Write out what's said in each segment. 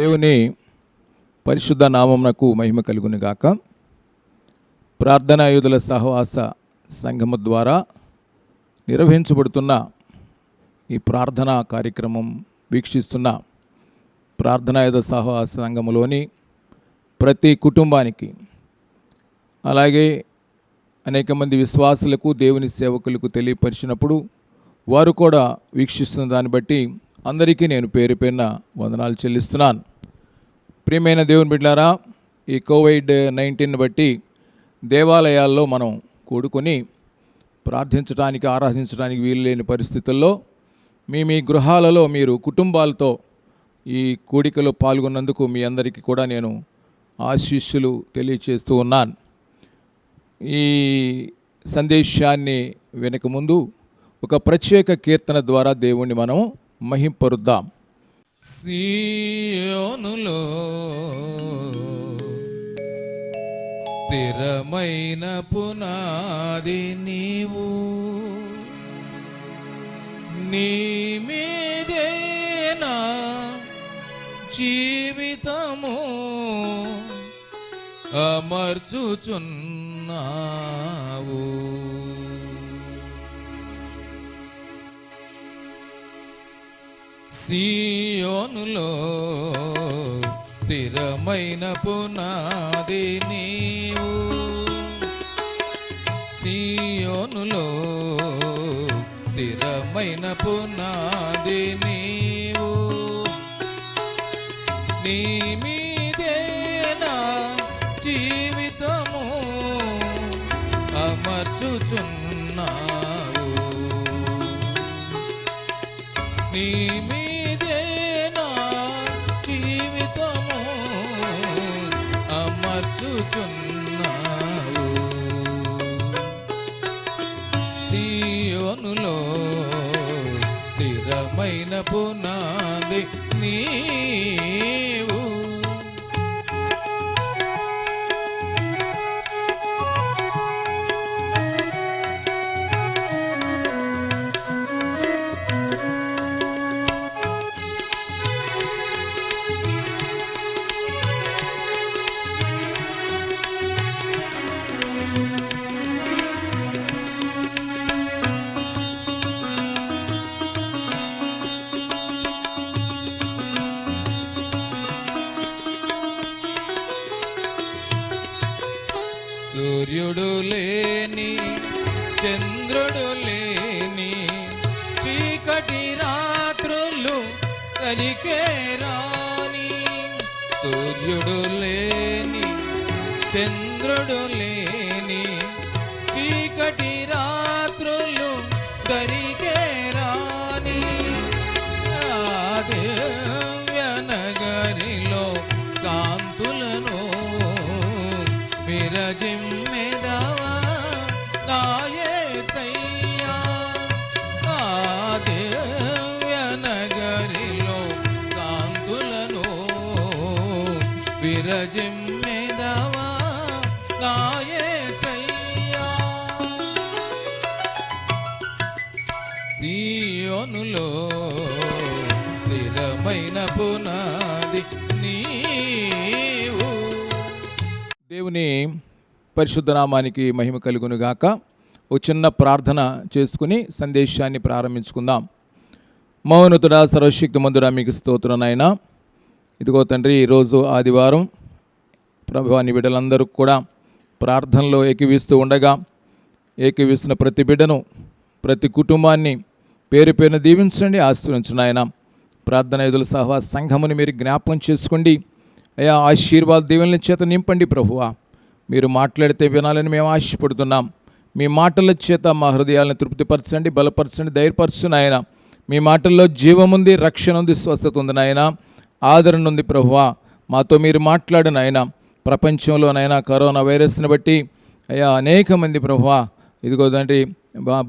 దేవుని పరిశుద్ధ నామమునకు మహిమ కలుగును గాక. ప్రార్థనాయుధుల సహవాస సంఘము ద్వారా నిర్వహించబడుతున్న ఈ ప్రార్థనా కార్యక్రమం వీక్షిస్తున్న ప్రార్థనాయుధ సహవాస సంఘములోని ప్రతి కుటుంబానికి, అలాగే అనేక మంది విశ్వాసులకు, దేవుని సేవకులకు తెలియపరిచినప్పుడు వారు కూడా వీక్షిస్తున్న దాన్ని బట్టి అందరికీ నేను పేరు పేరున వందనాలు చెల్లిస్తున్నాను. ప్రియమైన దేవుని బిడ్డలారా, ఈ కోవిడ్-19 బట్టి దేవాలయాల్లో మనం కూడుకొని ప్రార్థించడానికి, ఆరాధించడానికి వీలు లేని పరిస్థితుల్లో మీ గృహాలలో మీరు కుటుంబాలతో ఈ కూడికలో పాల్గొన్నందుకు మీ అందరికీ కూడా నేను ఆశీస్సులు తెలియచేస్తూ ఉన్నాను. ఈ సందేశాన్ని వెనకముందు ఒక ప్రత్యేక కీర్తన ద్వారా దేవుణ్ణి మనం మహింపరుద్దాం. సీయోనులో స్థిరమైన పునాది నీవు, నీ మీదే నా జీవితము అమర్చుచున్నావు. సీయోనులో స్థిరమైన పునాది నీవు, సీయోనులో స్థిరమైన పునాది నీవు, నీ మీదే నా జీవితము అమర్చుచున్నావు. నీ మీదే నా జీవితము అమర్చుచున్నావు. సీయోనులో స్థిరమైన పునాది నీవు. సూర్యుడు లేని, చంద్రుడు లేని, చీకటి రాత్రులు కనికే రాని. సూర్యుడు లేని, చంద్రుడు లేని, చీకటి రాత్రులు కనికే రాని. దివ్య నగరిలో కాంతులను విరజిమ్మెదవా నా యేసయ్యా. ఆ దివ్య నగరిలో కాంతులను విరజిమ్మెదవా నా యేసయ్యా. సీయోనులో స్థిరమైన పునాది నీవు. దేవుని పరిశుద్ధ నామానికి మహిమ కలుగును గాక. ఒక చిన్న ప్రార్థన చేసుకుని సందేశాన్ని ప్రారంభించుకుందాం. మౌనతుడా, సర్వశక్తిమంతుడా, మీకు స్తోత్రం నాయనా. ఇదిగో తండ్రి, ఈరోజు ఆదివారం ప్రభువా, నీ బిడ్డలందరూ కూడా ప్రార్థనలో ఏకీవిస్తూ ఉండగా, ఏకీవిస్తున్న ప్రతి బిడ్డను, ప్రతి కుటుంబాన్ని పేరు పేరున దీవించండి, ఆశీర్వదించండి నాయనా. ప్రార్థనాయుధుల సహవాస సంఘముని మీరు జ్ఞాపకం చేసుకోండి అయ్యా. ఆశీర్వాద దీవెనల చేత నింపండి ప్రభువా. మీరు మాట్లాడితే వినాలని మేము ఆశపడుతున్నాం. మీ మాటల చేత మా హృదయాలను తృప్తిపరచండి, బలపరచండి, ధైర్యపరచండి నాయన. మీ మాటల్లో జీవం ఉంది, రక్షణ ఉంది, స్వస్థత ఉంది నాయన, ఆదరణ ఉంది ప్రభువా. మాతో మీరు మాట్లాడు నాయన. ప్రపంచంలోనైనా కరోనా వైరస్ని బట్టి అయ్యా అనేక మంది ప్రభువా ఇదిగో తండ్రి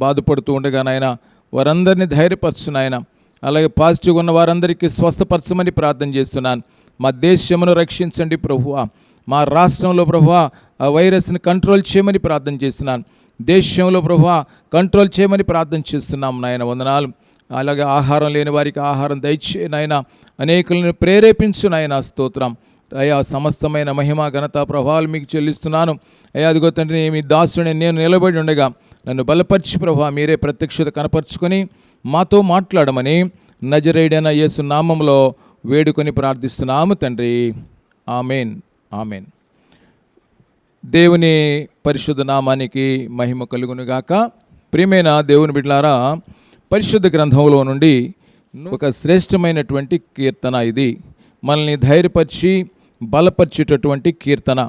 బాధపడుతూ ఉండగా నాయన, వారందరినీ ధైర్యపరచు నాయన. అలాగే పాజిటివ్గా ఉన్న వారందరికీ స్వస్థపరచమని ప్రార్థన చేస్తున్నాను. మా దేశమును రక్షించండి ప్రభువా. మా రాష్ట్రంలో ప్రభువా ఆ వైరస్ని కంట్రోల్ చేయమని ప్రార్థన చేస్తున్నాను. దేశంలో ప్రభువా కంట్రోల్ చేయమని ప్రార్థన చేస్తున్నాం నాయన. వందనాలు. అలాగే ఆహారం లేని వారికి ఆహారం దయచే నాయన, అనేకులను ప్రేరేపించు నాయన. స్తోత్రం అయ్యా. సమస్తమైన మహిమ ఘనత ప్రభావాలు మీకు చెల్లిస్తున్నాను అయ్యా. అదిగో తండ్రి, మీ దాసుని నేను నిలబడి ఉండగా నన్ను బలపరిచి ప్రభా మీరే ప్రత్యక్షత కనపరుచుకొని మాతో మాట్లాడమని నజరేయుడైన యేసు నామములో వేడుకొని ప్రార్థిస్తున్నాము తండ్రి. Amen, amen. దేవుని పరిశుద్ధ నామానికి మహిమ కలుగునుగాక. ప్రియమైన దేవుని బిడ్డలారా, పరిశుద్ధ గ్రంథంలో నుండి ఒక శ్రేష్టమైనటువంటి కీర్తన ఇది. మనల్ని ధైర్యపరిచి బలపరిచేటటువంటి కీర్తన.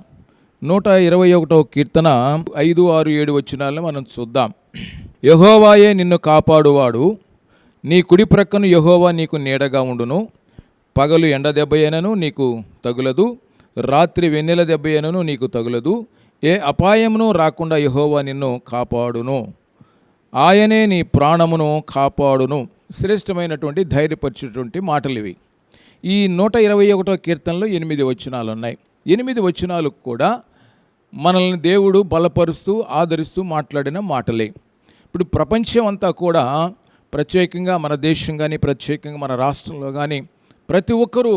121వ కీర్తన 5, 6, 7 వచనాలను మనం చూద్దాం. యెహోవాయే నిన్ను కాపాడువాడు, నీ కుడి ప్రక్కను యెహోవా నీకు నీడగా ఉండును. పగలు ఎండ దెబ్బ అయినను నీకు తగులదు, రాత్రి వెన్నెల దెబ్బ అయినను నీకు తగులదు. ఏ అపాయమును రాకుండా యెహోవా నిన్ను కాపాడును, ఆయనే నీ ప్రాణమును కాపాడును. శ్రేష్టమైనటువంటి ధైర్యపరిచేటువంటి మాటలు ఇవి. ఈ 121వ కీర్తనలో 8 వచనాలు ఉన్నాయి. 8 వచనాలు కూడా మనల్ని దేవుడు బలపరుస్తూ ఆదరిస్తూ మాట్లాడిన మాటలే. ఇప్పుడు ప్రపంచం అంతా కూడా, ప్రత్యేకంగా మన దేశం కానీ, ప్రత్యేకంగా మన రాష్ట్రంలో కానీ, ప్రతి ఒక్కరూ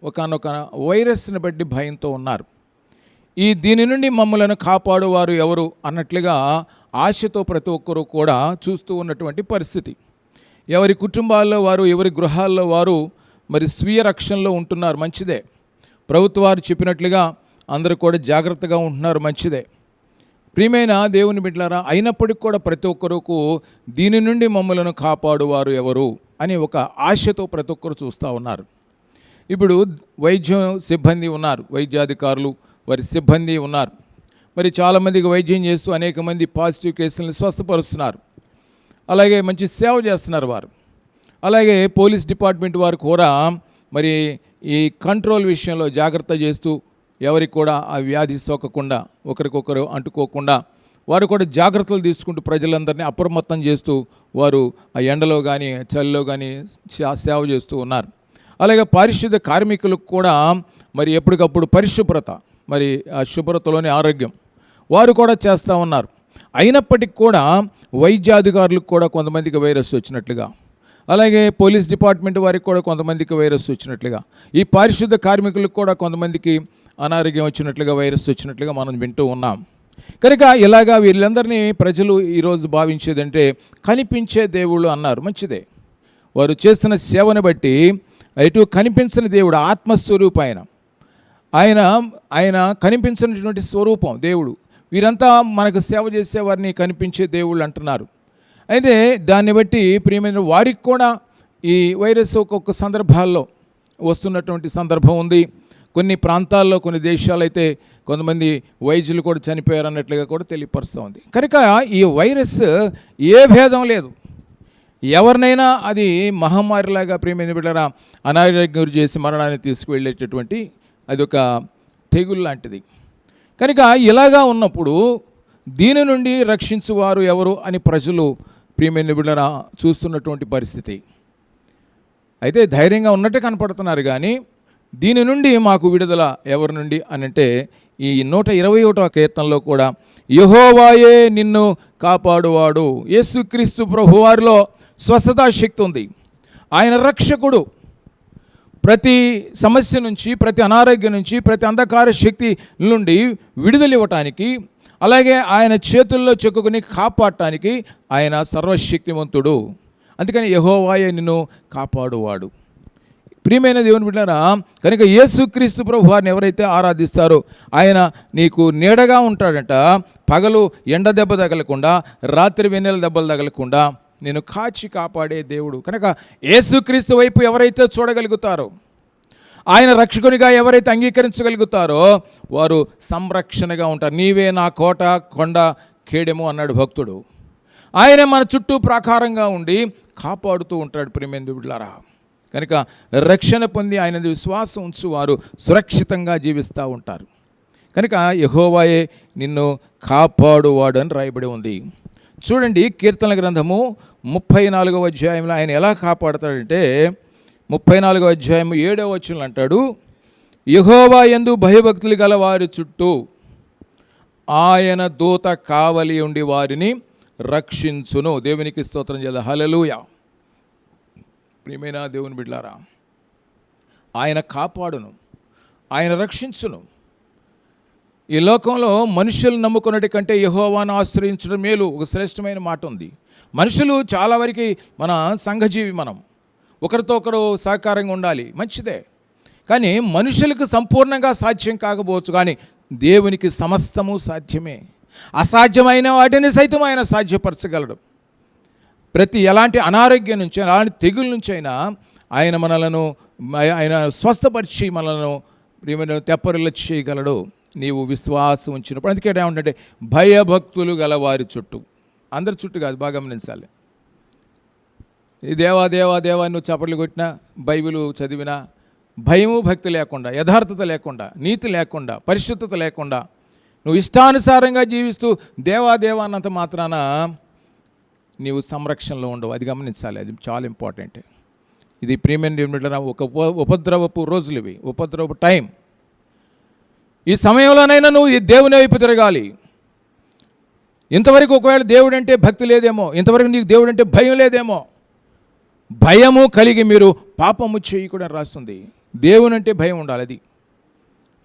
ఒకానొక వైరస్ని బట్టి భయంతో ఉన్నారు. దీని నుండి మమ్మలను కాపాడువారు ఎవరు అన్నట్లుగా ఆశతో ప్రతి ఒక్కరూ కూడా చూస్తూ ఉన్నటువంటి పరిస్థితి. ఎవరి కుటుంబాల్లో వారు, ఎవరి గృహాల్లో వారు మరి స్వీయ రక్షణలో ఉంటున్నారు, మంచిదే. ప్రభుత్వాలు చెప్పినట్లుగా అందరూ కూడా జాగ్రత్తగా ఉంటున్నారు, మంచిదే. ప్రియమైన దేవుని బిడ్డలారా, అయినప్పటికీ కూడా ప్రతి ఒక్కరికి దీని నుండి మమ్మలను కాపాడువారు ఎవరు అని ఒక ఆశతో ప్రతి ఒక్కరు చూస్తూ ఉన్నారు. ఇప్పుడు వైద్యం సిబ్బంది ఉన్నారు, వైద్యాధికారులు వారి సిబ్బంది ఉన్నారు. మరి చాలామందికి వైద్యం చేస్తూ అనేక మంది పాజిటివ్ కేసులను స్వస్థపరుస్తున్నారు. అలాగే మంచి సేవ చేస్తున్నారు వారు. అలాగే పోలీస్ డిపార్ట్మెంట్ వారు కూడా మరి ఈ కంట్రోల్ విషయంలో జాగ్రత్త చేస్తూ ఎవరికి కూడా ఆ వ్యాధి సోకకుండా, ఒకరికొకరు అంటుకోకుండా వారు కూడా జాగ్రత్తలు తీసుకుంటూ ప్రజలందరినీ అప్రమత్తం చేస్తూ వారు ఆ ఎండలో కానీ చలిలో కానీ సేవ చేస్తూ ఉన్నారు. అలాగే పారిశుద్ధ కార్మికులకు కూడా మరి ఎప్పటికప్పుడు పరిశుభ్రత, మరి ఆ శుభ్రతలోని ఆరోగ్యం వారు కూడా చేస్తూ ఉన్నారు. అయినప్పటికీ కూడా వైద్యాధికారులకు కూడా కొంతమందికి వైరస్ వచ్చినట్లుగా, అలాగే పోలీస్ డిపార్ట్మెంట్ వారికి కూడా కొంతమందికి వైరస్ వచ్చినట్లుగా, ఈ పారిశుద్ధ కార్మికులకు కూడా కొంతమందికి అనారోగ్యం వచ్చినట్లుగా, వైరస్ వచ్చినట్లుగా మనం వింటూ ఉన్నాం. కనుక ఇలాగా వీళ్ళందరినీ ప్రజలు ఈరోజు భావించేదంటే కనిపించే దేవుళ్ళు అన్నారు, మంచిదే. వారు చేస్తున్న సేవను బట్టి ఎటు కనిపించని దేవుడు, ఆత్మస్వరూపం ఆయన కనిపించినటువంటి స్వరూపం దేవుడు. వీరంతా మనకు సేవ చేసేవారిని కనిపించే దేవుళ్ళు అంటున్నారు. అయితే దాన్ని బట్టి ప్రియమైన వారికి కూడా ఈ వైరస్ ఒక్కొక్క సందర్భాల్లో వస్తున్నటువంటి సందర్భం ఉంది. కొన్ని ప్రాంతాల్లో, కొన్ని దేశాలు అయితే కొంతమంది వైద్యులు కూడా చనిపోయారు అన్నట్లుగా కూడా తెలియపరుస్తూ ఉంది. కనుక ఈ వైరస్ ఏ భేదం లేదు, ఎవరినైనా అది మహమ్మారిలాగా ప్రియమైన బిడ్డరా అనారోగ్యం గురి చేసి మరణాన్ని తీసుకువెళ్ళేటటువంటి అది ఒక తెగులు లాంటిది. కనుక ఇలాగా ఉన్నప్పుడు దీని నుండి రక్షించువారు ఎవరు అని ప్రజలు ప్రియమైన బిడ్డరా చూస్తున్నటువంటి పరిస్థితి. అయితే ధైర్యంగా ఉన్నట్టు కనపడుతున్నారు, కానీ దీని నుండి మాకు విడుదల ఎవరి నుండి అని అంటే ఈ 121వ కీర్తనలో కూడా యెహోవాయే నిన్ను కాపాడువాడు. యేసుక్రీస్తు ప్రభువారిలో స్వస్థతా శక్తి ఉంది. ఆయన రక్షకుడు. ప్రతి సమస్య నుంచి, ప్రతి అనారోగ్యం నుంచి, ప్రతి అంధకార శక్తి నుండి విడుదల ఇవ్వటానికి, అలాగే ఆయన చేతుల్లో చెక్కుని కాపాడటానికి ఆయన సర్వశక్తివంతుడు. అందుకని యెహోవాయే నిన్ను కాపాడువాడు. ప్రియమైన దేవుని బిడ్డలారా, కనుక యేసుక్రీస్తు ప్రభు వారిని ఎవరైతే ఆరాధిస్తారో ఆయన నీకు నీడగా ఉంటాడంట. పగలు ఎండ దెబ్బ తగలకుండా, రాత్రి వెన్నెల దెబ్బలు తగలకుండా నేను కాచి కాపాడే దేవుడు. కనుక యేసుక్రీస్తు వైపు ఎవరైతే చూడగలుగుతారో, ఆయన రక్షకునిగా ఎవరైతే అంగీకరించగలుగుతారో వారు సంరక్షణగా ఉంటారు. నీవే నా కోట, కొండ, కేడెము అన్నాడు భక్తుడు. ఆయన మన చుట్టూ ప్రాకారంగా ఉండి కాపాడుతూ ఉంటాడు. ప్రియమైన బిడ్డలారా, కనుక రక్షణ పొంది ఆయన విశ్వాసం ఉంచువారు సురక్షితంగా జీవిస్తూ ఉంటారు. కనుక యెహోవాయే నిన్ను కాపాడువాడు అని రాయబడి ఉంది. చూడండి, కీర్తనల గ్రంథము 34వ అధ్యాయంలో ఆయన ఎలా కాపాడతాడంటే 34వ అధ్యాయం 7వ వచనంలో అంటాడు, యెహోవా యందు భయభక్తులు గల వారి చుట్టూ ఆయన దూత కావలి ఉండి వారిని రక్షించును. దేవునికి స్తోత్రం చేద్దాం. హల్లెలూయా. ప్రియమైన దేవుని బిడ్డలారా, ఆయన కాపాడును, ఆయన రక్షించును. ఈ లోకంలో మనుషులు నమ్ముకున్నటి కంటే యెహోవాను ఆశ్రయించడం మేలు. ఒక శ్రేష్టమైన మాట ఉంది. మనుషులు చాలా వరకు మన సంఘజీవి, మనం ఒకరితో ఒకరు సహకారంగా ఉండాలి, మంచిదే. కానీ మనుషులకు సంపూర్ణంగా సాధ్యం కాకపోవచ్చు, కానీ దేవునికి సమస్తము సాధ్యమే. అసాధ్యమైన వాటిని సైతం ఆయన సాధ్యపరచగలడు. ప్రతి ఎలాంటి అనారోగ్యం నుంచి, ఎలాంటి తెగుల నుంచి అయినా ఆయన స్వస్థపరిచి మనలను తెప్పరిల్ల చేయగలడు, నీవు విశ్వాసం ఉంచినప్పుడు. అందుకే ఏమంటే భయభక్తులు గల వారి చుట్టూ, అందరి చుట్టూ కాదు, బాగా గమనించాలి. ఈ దేవా దేవా దేవా నువ్వు చప్పట్లు కొట్టినా, బైబిల్ చదివినా, భయము భక్తి లేకుండా, యథార్థత లేకుండా, నీతి లేకుండా, పరిశుద్ధత లేకుండా నువ్వు ఇష్టానుసారంగా జీవిస్తూ దేవా దేవా అన్నంత మాత్రాన నీవు సంరక్షణలో ఉండవు. అది గమనించాలి, అది చాలా ఇంపార్టెంట్. ఇది ప్రియమైన ఒక ఉపద్రవపు రోజులు, ఇవి ఉపద్రవపు టైం. ఈ సమయంలోనైనా నువ్వు ఈ దేవుని వైపు తిరగాలి. ఇంతవరకు ఒకవేళ దేవుడు అంటే భక్తి లేదేమో, ఇంతవరకు నీకు దేవుడు అంటే భయం లేదేమో, భయము కలిగి మీరు పాపము చేయకూడదని రాస్తుంది. దేవుని అంటే భయం ఉండాలి. అది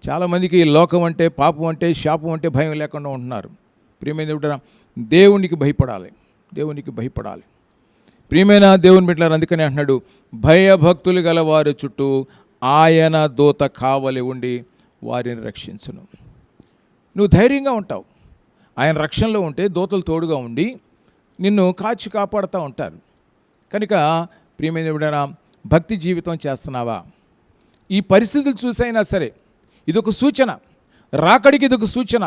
చాలామందికి లోకం అంటే, పాపం అంటే, శాపం అంటే భయం లేకుండా ఉంటున్నారు. ప్రియమైన దేవునికి భయపడాలి, దేవునికి భయపడాలి. ప్రియమైన దేవుని బిడ్డలారా, అందుకనే అంటున్నాడు, భయభక్తులు గల వారి చుట్టూ ఆయన దూత కావలి ఉండి వారిని రక్షించును. నువ్వు ధైర్యంగా ఉంటావు. ఆయన రక్షణలో ఉంటే దూతలు తోడుగా ఉండి నిన్ను కాచి కాపాడుతూ ఉంటారు. కనుక ప్రియమైన దేవుడా, భక్తి జీవితం చేస్తున్నావా? ఈ పరిస్థితులు చూసైనా సరే ఇదొక సూచన, రాకడికి ఇదొక సూచన.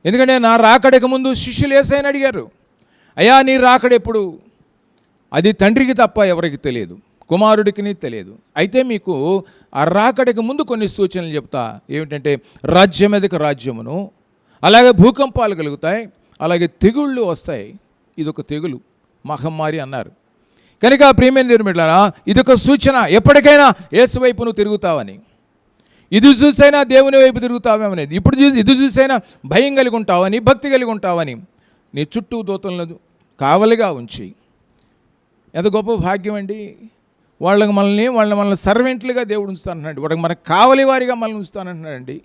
ఎందుకంటే నా రాకడికి ముందు శిష్యులు యేసయ్యని అడిగారు, అయ్యా నీ రాకడెప్పుడు? అది తండ్రికి తప్ప ఎవరికి తెలియదు, కుమారుడికి తెలియదు. అయితే మీకు ఆ రాకడికి ముందు కొన్ని సూచనలు చెప్తా. ఏమిటంటే రాజ్యం మీదకి రాజ్యమును, అలాగే భూకంపాలు కలుగుతాయి, అలాగే తెగుళ్ళు వస్తాయి. ఇదొక తెగులు, మహమ్మారి అన్నారు. కనుక ప్రియమైన దేవుని బిడ్డలారా, ఇదొక సూచన, ఎప్పటికైనా యేసు వైపు నువ్వు తిరుగుతావని. ఇది చూసైనా దేవుని వైపు తిరుగుతావేమనేది. ఇప్పుడు ఇది చూసైనా భయం కలిగి ఉంటావని, భక్తి కలిగి ఉంటావని నీ చుట్టూ దూతలను కావలిగా ఉంచి. ఎంత గొప్ప భాగ్యం అండి. వాళ్ళని మనల్ని సర్వెంట్లుగా దేవుడు ఉంచుతానంటున్నాడు. వాడికి మనకు కావలి వారిగా మనల్ని ఉంచుతానంటున్నాడండి.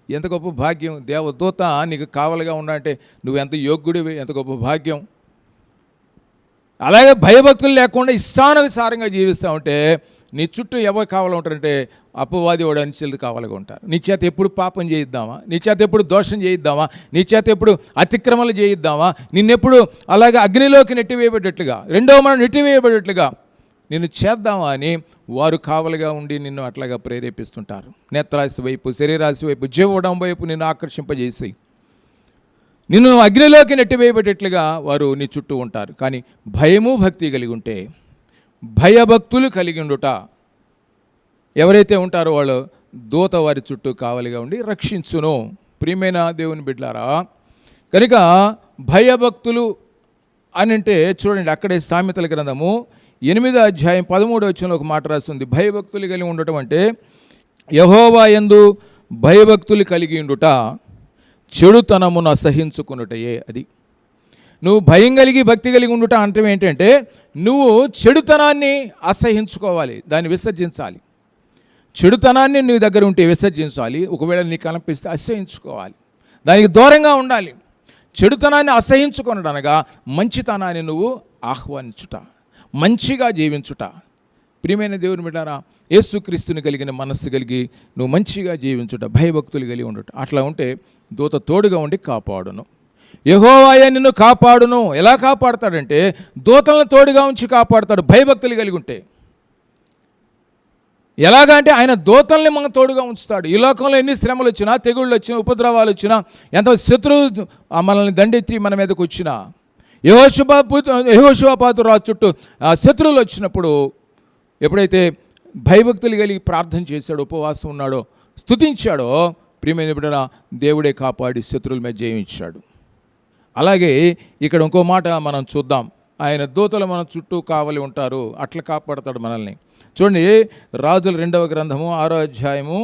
ఎంత గొప్ప భాగ్యం. దేవదూత నీకు కావలిగా ఉండాలంటే నువ్వు ఎంత యోగ్యుడివి, ఎంత గొప్ప భాగ్యం. అలాగే భయభక్తులు లేకుండా ఇష్టానుసారంగా జీవిస్తూ ఉంటే నీ చుట్టూ ఎవరు కావాలో ఉంటారంటే అపవాది వాడు అనిచెల్లి కావాలిగా ఉంటారు. నీ చేత ఎప్పుడు పాపం చేయిద్దామా, నీ చేత ఎప్పుడు దోషం చేయిద్దామా, నీ చేత ఎప్పుడు అతిక్రమలు చేయిద్దామా, నిన్నెప్పుడు అలాగే అగ్నిలోకి నెట్టివేయబడేట్లుగా, రెండవ మనం నెట్టివేయబడేట్లుగా నిన్ను చేద్దామా అని వారు కావలిగా ఉండి నిన్ను అట్లాగా ప్రేరేపిస్తుంటారు. నేత్రాశి వైపు, శరీరాశి వైపు, జీవడం వైపు నిన్ను ఆకర్షింపజేసి నిన్ను అగ్నిలోకి నెట్టివేయబడేట్లుగా వారు నీ చుట్టూ ఉంటారు. కానీ భయము భక్తి కలిగి ఉంటే, భయభక్తులు కలిగి ఉండుట ఎవరైతే ఉంటారో వాళ్ళు దూత వారి చుట్టూ కావలిగా ఉండి రక్షించును. ప్రియమైన దేవుని బిడ్డలారా, కనుక భయభక్తులు అని అంటే చూడండి, అక్కడే సామెతల గ్రంథము 8వ అధ్యాయం 13వ వచనంలో ఒక మాట రాస్తుంది. భయభక్తులు కలిగి ఉండటం అంటే యెహోవా యందు భయభక్తులు కలిగి ఉండుట, చెడుతనమును అసహించుకునుటయే. అది నువ్వు భయం కలిగి భక్తి కలిగి ఉండుట అంటే ఏంటంటే నువ్వు చెడుతనాన్ని అసహించుకోవాలి, దాన్ని విసర్జించాలి. చెడుతనాన్ని నీ దగ్గర ఉంటే విసర్జించాలి, ఒకవేళ నీకు కనిపిస్తే అసహించుకోవాలి, దానికి దూరంగా ఉండాలి. చెడుతనాన్ని అసహించుకొనడనగా మంచితనాన్ని నువ్వు ఆహ్వానించుట, మంచిగా జీవించుట. ప్రియమైన దేవుని బిడ్డారా, యేసుక్రీస్తుని కలిగిన మనస్సు కలిగి నువ్వు మంచిగా జీవించుట, భయభక్తులు కలిగి ఉండుట. అట్లా ఉంటే దూత తోడుగా ఉండి కాపాడును. యెహోవాయే నిన్ను కాపాడును. ఎలా కాపాడుతాడంటే దూతలను తోడుగా ఉంచి కాపాడుతాడు, భయభక్తులు కలిగి ఉంటే. ఎలాగా అంటే ఆయన దూతల్ని మన తోడుగా ఉంచుతాడు. ఈ లోకంలో ఎన్ని శ్రమలు వచ్చినా, తెగుళ్ళు వచ్చినా, ఉపద్రవాలు వచ్చినా, ఎంత శత్రువు మనల్ని దండెత్తి మన మీదకి వచ్చినా, యెహోషువపాతు రాజు చుట్టూ శత్రువులు వచ్చినప్పుడు ఎప్పుడైతే భయభక్తులు కలిగి ప్రార్థన చేశాడో, ఉపవాసం ఉన్నాడో, స్తుతించాడో, ప్రియమైన బిడ్డలారా, దేవుడే కాపాడి శత్రువుల మీద జయించాడు. అలాగే ఇక్కడ ఇంకో మాట మనం చూద్దాం. ఆయన దూతలు మన చుట్టూ కావలి ఉంటారు, అట్లా కాపాడతాడు మనల్ని. చూడండి, రాజుల 2వ గ్రంథము 6వ అధ్యాయము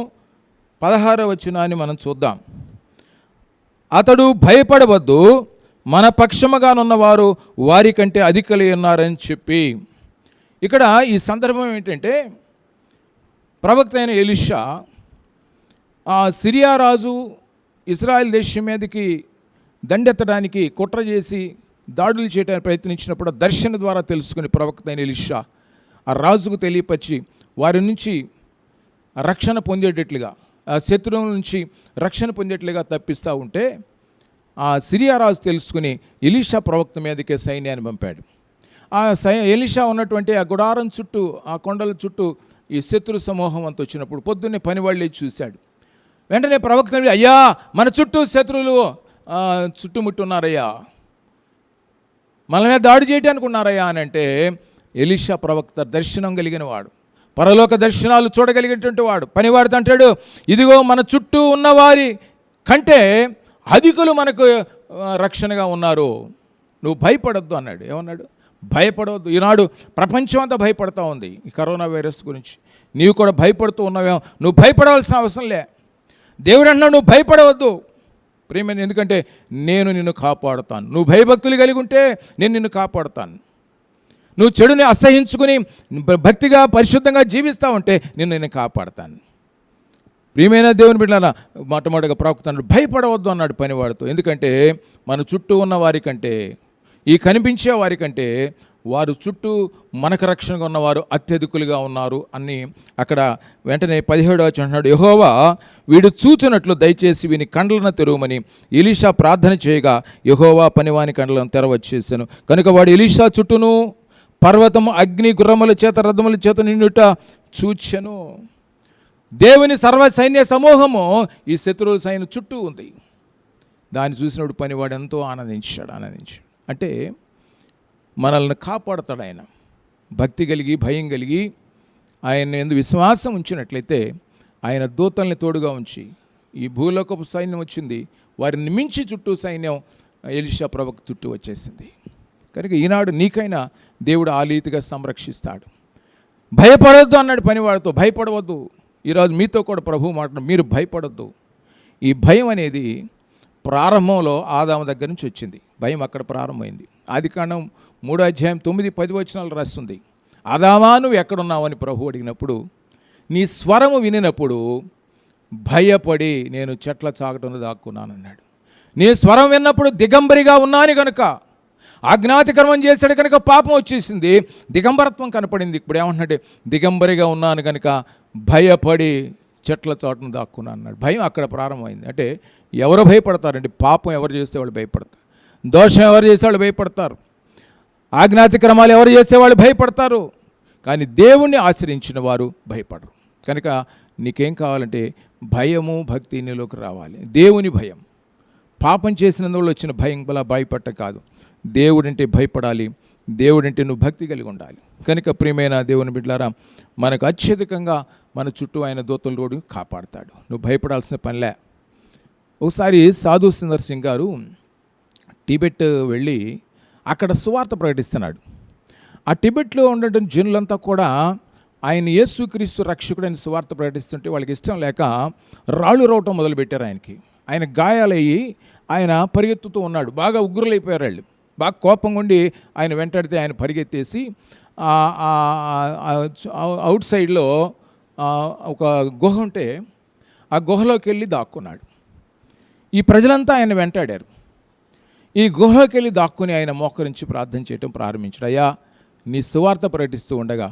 16వ వచనాన్ని మనం చూద్దాం. అతడు భయపడవద్దు, మన పక్షముగానున్నవారు వారి కంటే అధికలై ఉన్నారని చెప్పి. ఇక్కడ ఈ సందర్భం ఏంటంటే ప్రవక్త అయిన ఎలీషా ఆ సిరియా రాజు ఇజ్రాయెల్ దేశం మీదకి దండెత్తడానికి కుట్ర చేసి దాడులు చేయడానికి ప్రయత్నించినప్పుడు దర్శన ద్వారా తెలుసుకుని ప్రవక్త అయిన ఎలీషా ఆ రాజుకు తెలియపరిచి వారి నుంచి రక్షణ పొందేటట్లుగా ఆ శత్రువుల నుంచి రక్షణ పొందేట్లుగా తప్పిస్తూ ఉంటే ఆ సిరియా రాజు తెలుసుకుని ఎలీషా ప్రవక్త మీదకే సైన్యాన్ని పంపాడు. ఆ ఎలీషా ఉన్నటువంటి ఆ గుడారం చుట్టూ ఆ కొండల చుట్టూ ఈ శత్రు సమూహం అంతా వచ్చినప్పుడు పొద్దున్నే పనివాళ్ళే చూశాడు. వెంటనే ప్రవక్త అయ్యా మన చుట్టూ శత్రువులు చుట్టుముట్టున్నారయ్యా, మనమే దాడి చేయడానికి ఉన్నారయ్యా అని అంటే ఎలీషా ప్రవక్త దర్శనం కలిగిన వాడు, పరలోక దర్శనాలు చూడగలిగినటువంటి వాడు. పనివాడితో అంటాడు, ఇదిగో మన చుట్టూ ఉన్నవారి కంటే అధికులు మనకు రక్షణగా ఉన్నారు, నువ్వు భయపడొద్దు అన్నాడు. ఏమన్నాడు? భయపడవద్దు. ఈనాడు ప్రపంచం అంతా భయపడతా ఉంది ఈ కరోనా వైరస్ గురించి. నీవు కూడా భయపడుతూ ఉన్నావేమో, నువ్వు భయపడవలసిన అవసరం లే. దేవుడు అంటున్నాడు నువ్వు భయపడవద్దు ప్రియమైన, ఎందుకంటే నేను నిన్ను కాపాడుతాను. నువ్వు భయభక్తులు కలిగి ఉంటే నేను నిన్ను కాపాడుతాను. నువ్వు చెడుని అసహించుకుని భక్తిగా పరిశుద్ధంగా జీవిస్తూ ఉంటే నేను కాపాడుతాను. ప్రియమైన దేవుని బిడ్డలారా, మొట్టమొదటిగా ప్రవక్త అన్నాడు భయపడవద్దు అన్నాడు పనివాడితో. ఎందుకంటే మన చుట్టూ ఉన్న వారికంటే, ఈ కనిపించే వారికంటే వారు చుట్టూ మనకు రక్షణగా ఉన్నవారు అత్యధికులుగా ఉన్నారు అని అక్కడ వెంటనే 17వ వచనం అంటున్నాడు, యెహోవా వీడు చూచున్నట్లు దయచేసి వీని కండ్లను తెరవమని ఎలీషా ప్రార్థన చేయగా యెహోవా పనివాని కండ్లను తెరవచ్చేసాను. కనుక వాడు ఎలీషా చుట్టూను పర్వతము అగ్ని గుర్రముల చేత రథముల చేత నిండుట చూచెను. దేవుని సర్వ సైన్య సమూహము ఈ శత్రువుల సైన్యం చుట్టూ ఉంది. దాన్ని చూసినప్పుడు పనివాడు ఎంతో ఆనందించాడు. అంటే మనల్ని కాపాడుతాడు ఆయన. భక్తి కలిగి భయం కలిగి ఆయన యందు విశ్వాసం ఉంచినట్లయితే ఆయన దూతల్ని తోడుగా ఉంచి, ఈ భూలోకపు సైన్యం వచ్చింది, వారిని మించి చుట్టూ సైన్యం ఎలీషా ప్రవక్త చుట్టూ వచ్చేసింది. కనుక ఈనాడు నీకైనా దేవుడు ఆ రీతిగా సంరక్షిస్తాడు. భయపడొద్దు అన్నాడు పనివాడితో, భయపడవద్దు. ఈరోజు మీతో కూడా ప్రభువు మాట్లాడు, మీరు భయపడొద్దు. ఈ భయం అనేది ప్రారంభంలో ఆదాము దగ్గర నుంచి వచ్చింది. భయం అక్కడ ప్రారంభమైంది. ఆదికాండం 3:9-10 రాస్తుంది. ఆదామా నువ్వు ఎక్కడున్నావని ప్రభు అడిగినప్పుడు, నీ స్వరము వినినప్పుడు భయపడి నేను చెట్ల చాగటంలో దాక్కున్నానన్నాడు. నీ స్వరం విన్నప్పుడు దిగంబరిగా ఉన్నాను కనుక, ఆజ్ఞాతిక్రమం చేశాడు కనుక పాపం వచ్చేసింది, దిగంబరత్వం కనపడింది. ఇప్పుడు ఏమంటున్నాడు? దిగంబరిగా ఉన్నాను కనుక భయపడి చెట్ల చాటును దాక్కున్నాను అన్నాడు. భయం అక్కడ ప్రారంభమైంది. అంటే ఎవరు భయపడతారండి? పాపం ఎవరు చేస్తే వాళ్ళు భయపడతారు, దోషం ఎవరు చేస్తే వాళ్ళు భయపడతారు, ఆజ్ఞాతిక్రమాలు ఎవరు చేస్తే వాళ్ళు భయపడతారు. కానీ దేవుణ్ణి ఆశ్రయించిన వారు భయపడరు. కనుక నీకేం కావాలంటే భయము భక్తి నీలోకి రావాలి. దేవుని భయం, పాపం చేసినందువల్ల వచ్చిన భయం వల్ల భయపట్ట కాదు, దేవుడంటే భయపడాలి, దేవుడంటే నువ్వు భక్తి కలిగి ఉండాలి. కనుక ప్రియమైన దేవుని బిడ్డలారా, మనకు అత్యధికంగా మన చుట్టూ ఆయన దూతల రోడ్డు కాపాడతాడు. నువ్వు భయపడాల్సిన పనిలే. ఒకసారి సాధు సుందర్ సింగ్ గారు టిబెట్ వెళ్ళి అక్కడ సువార్త ప్రకటిస్తున్నాడు. ఆ టిబెట్లో ఉన్నటువంటి జనులంతా కూడా ఆయన యేసుక్రీస్తు రక్షకుడైన సువార్త ప్రకటిస్తుంటే వాళ్ళకి ఇష్టం లేక రాళ్ళు రోవటం మొదలుపెట్టారు ఆయనకి. ఆయన గాయాలయ్యి ఆయన పరిగెత్తుతూ ఉన్నాడు. బాగా ఉగ్రులైపోయారు వాళ్ళు. బాగా కోపంగా ఉండి ఆయన వెంటాడితే ఆయన పరిగెత్తేసి అవుట్ సైడ్లో ఒక గుహ ఉంటే ఆ గుహలోకి వెళ్ళి దాక్కున్నాడు. ఈ ప్రజలంతా ఆయన వెంటాడారు. ఈ గుహలోకి వెళ్ళి దాక్కుని ఆయన మోకరించి ప్రార్థన చేయటం ప్రారంభించాడు. అయ్యా, నీ సువార్త ప్రకటిస్తూ ఉండగా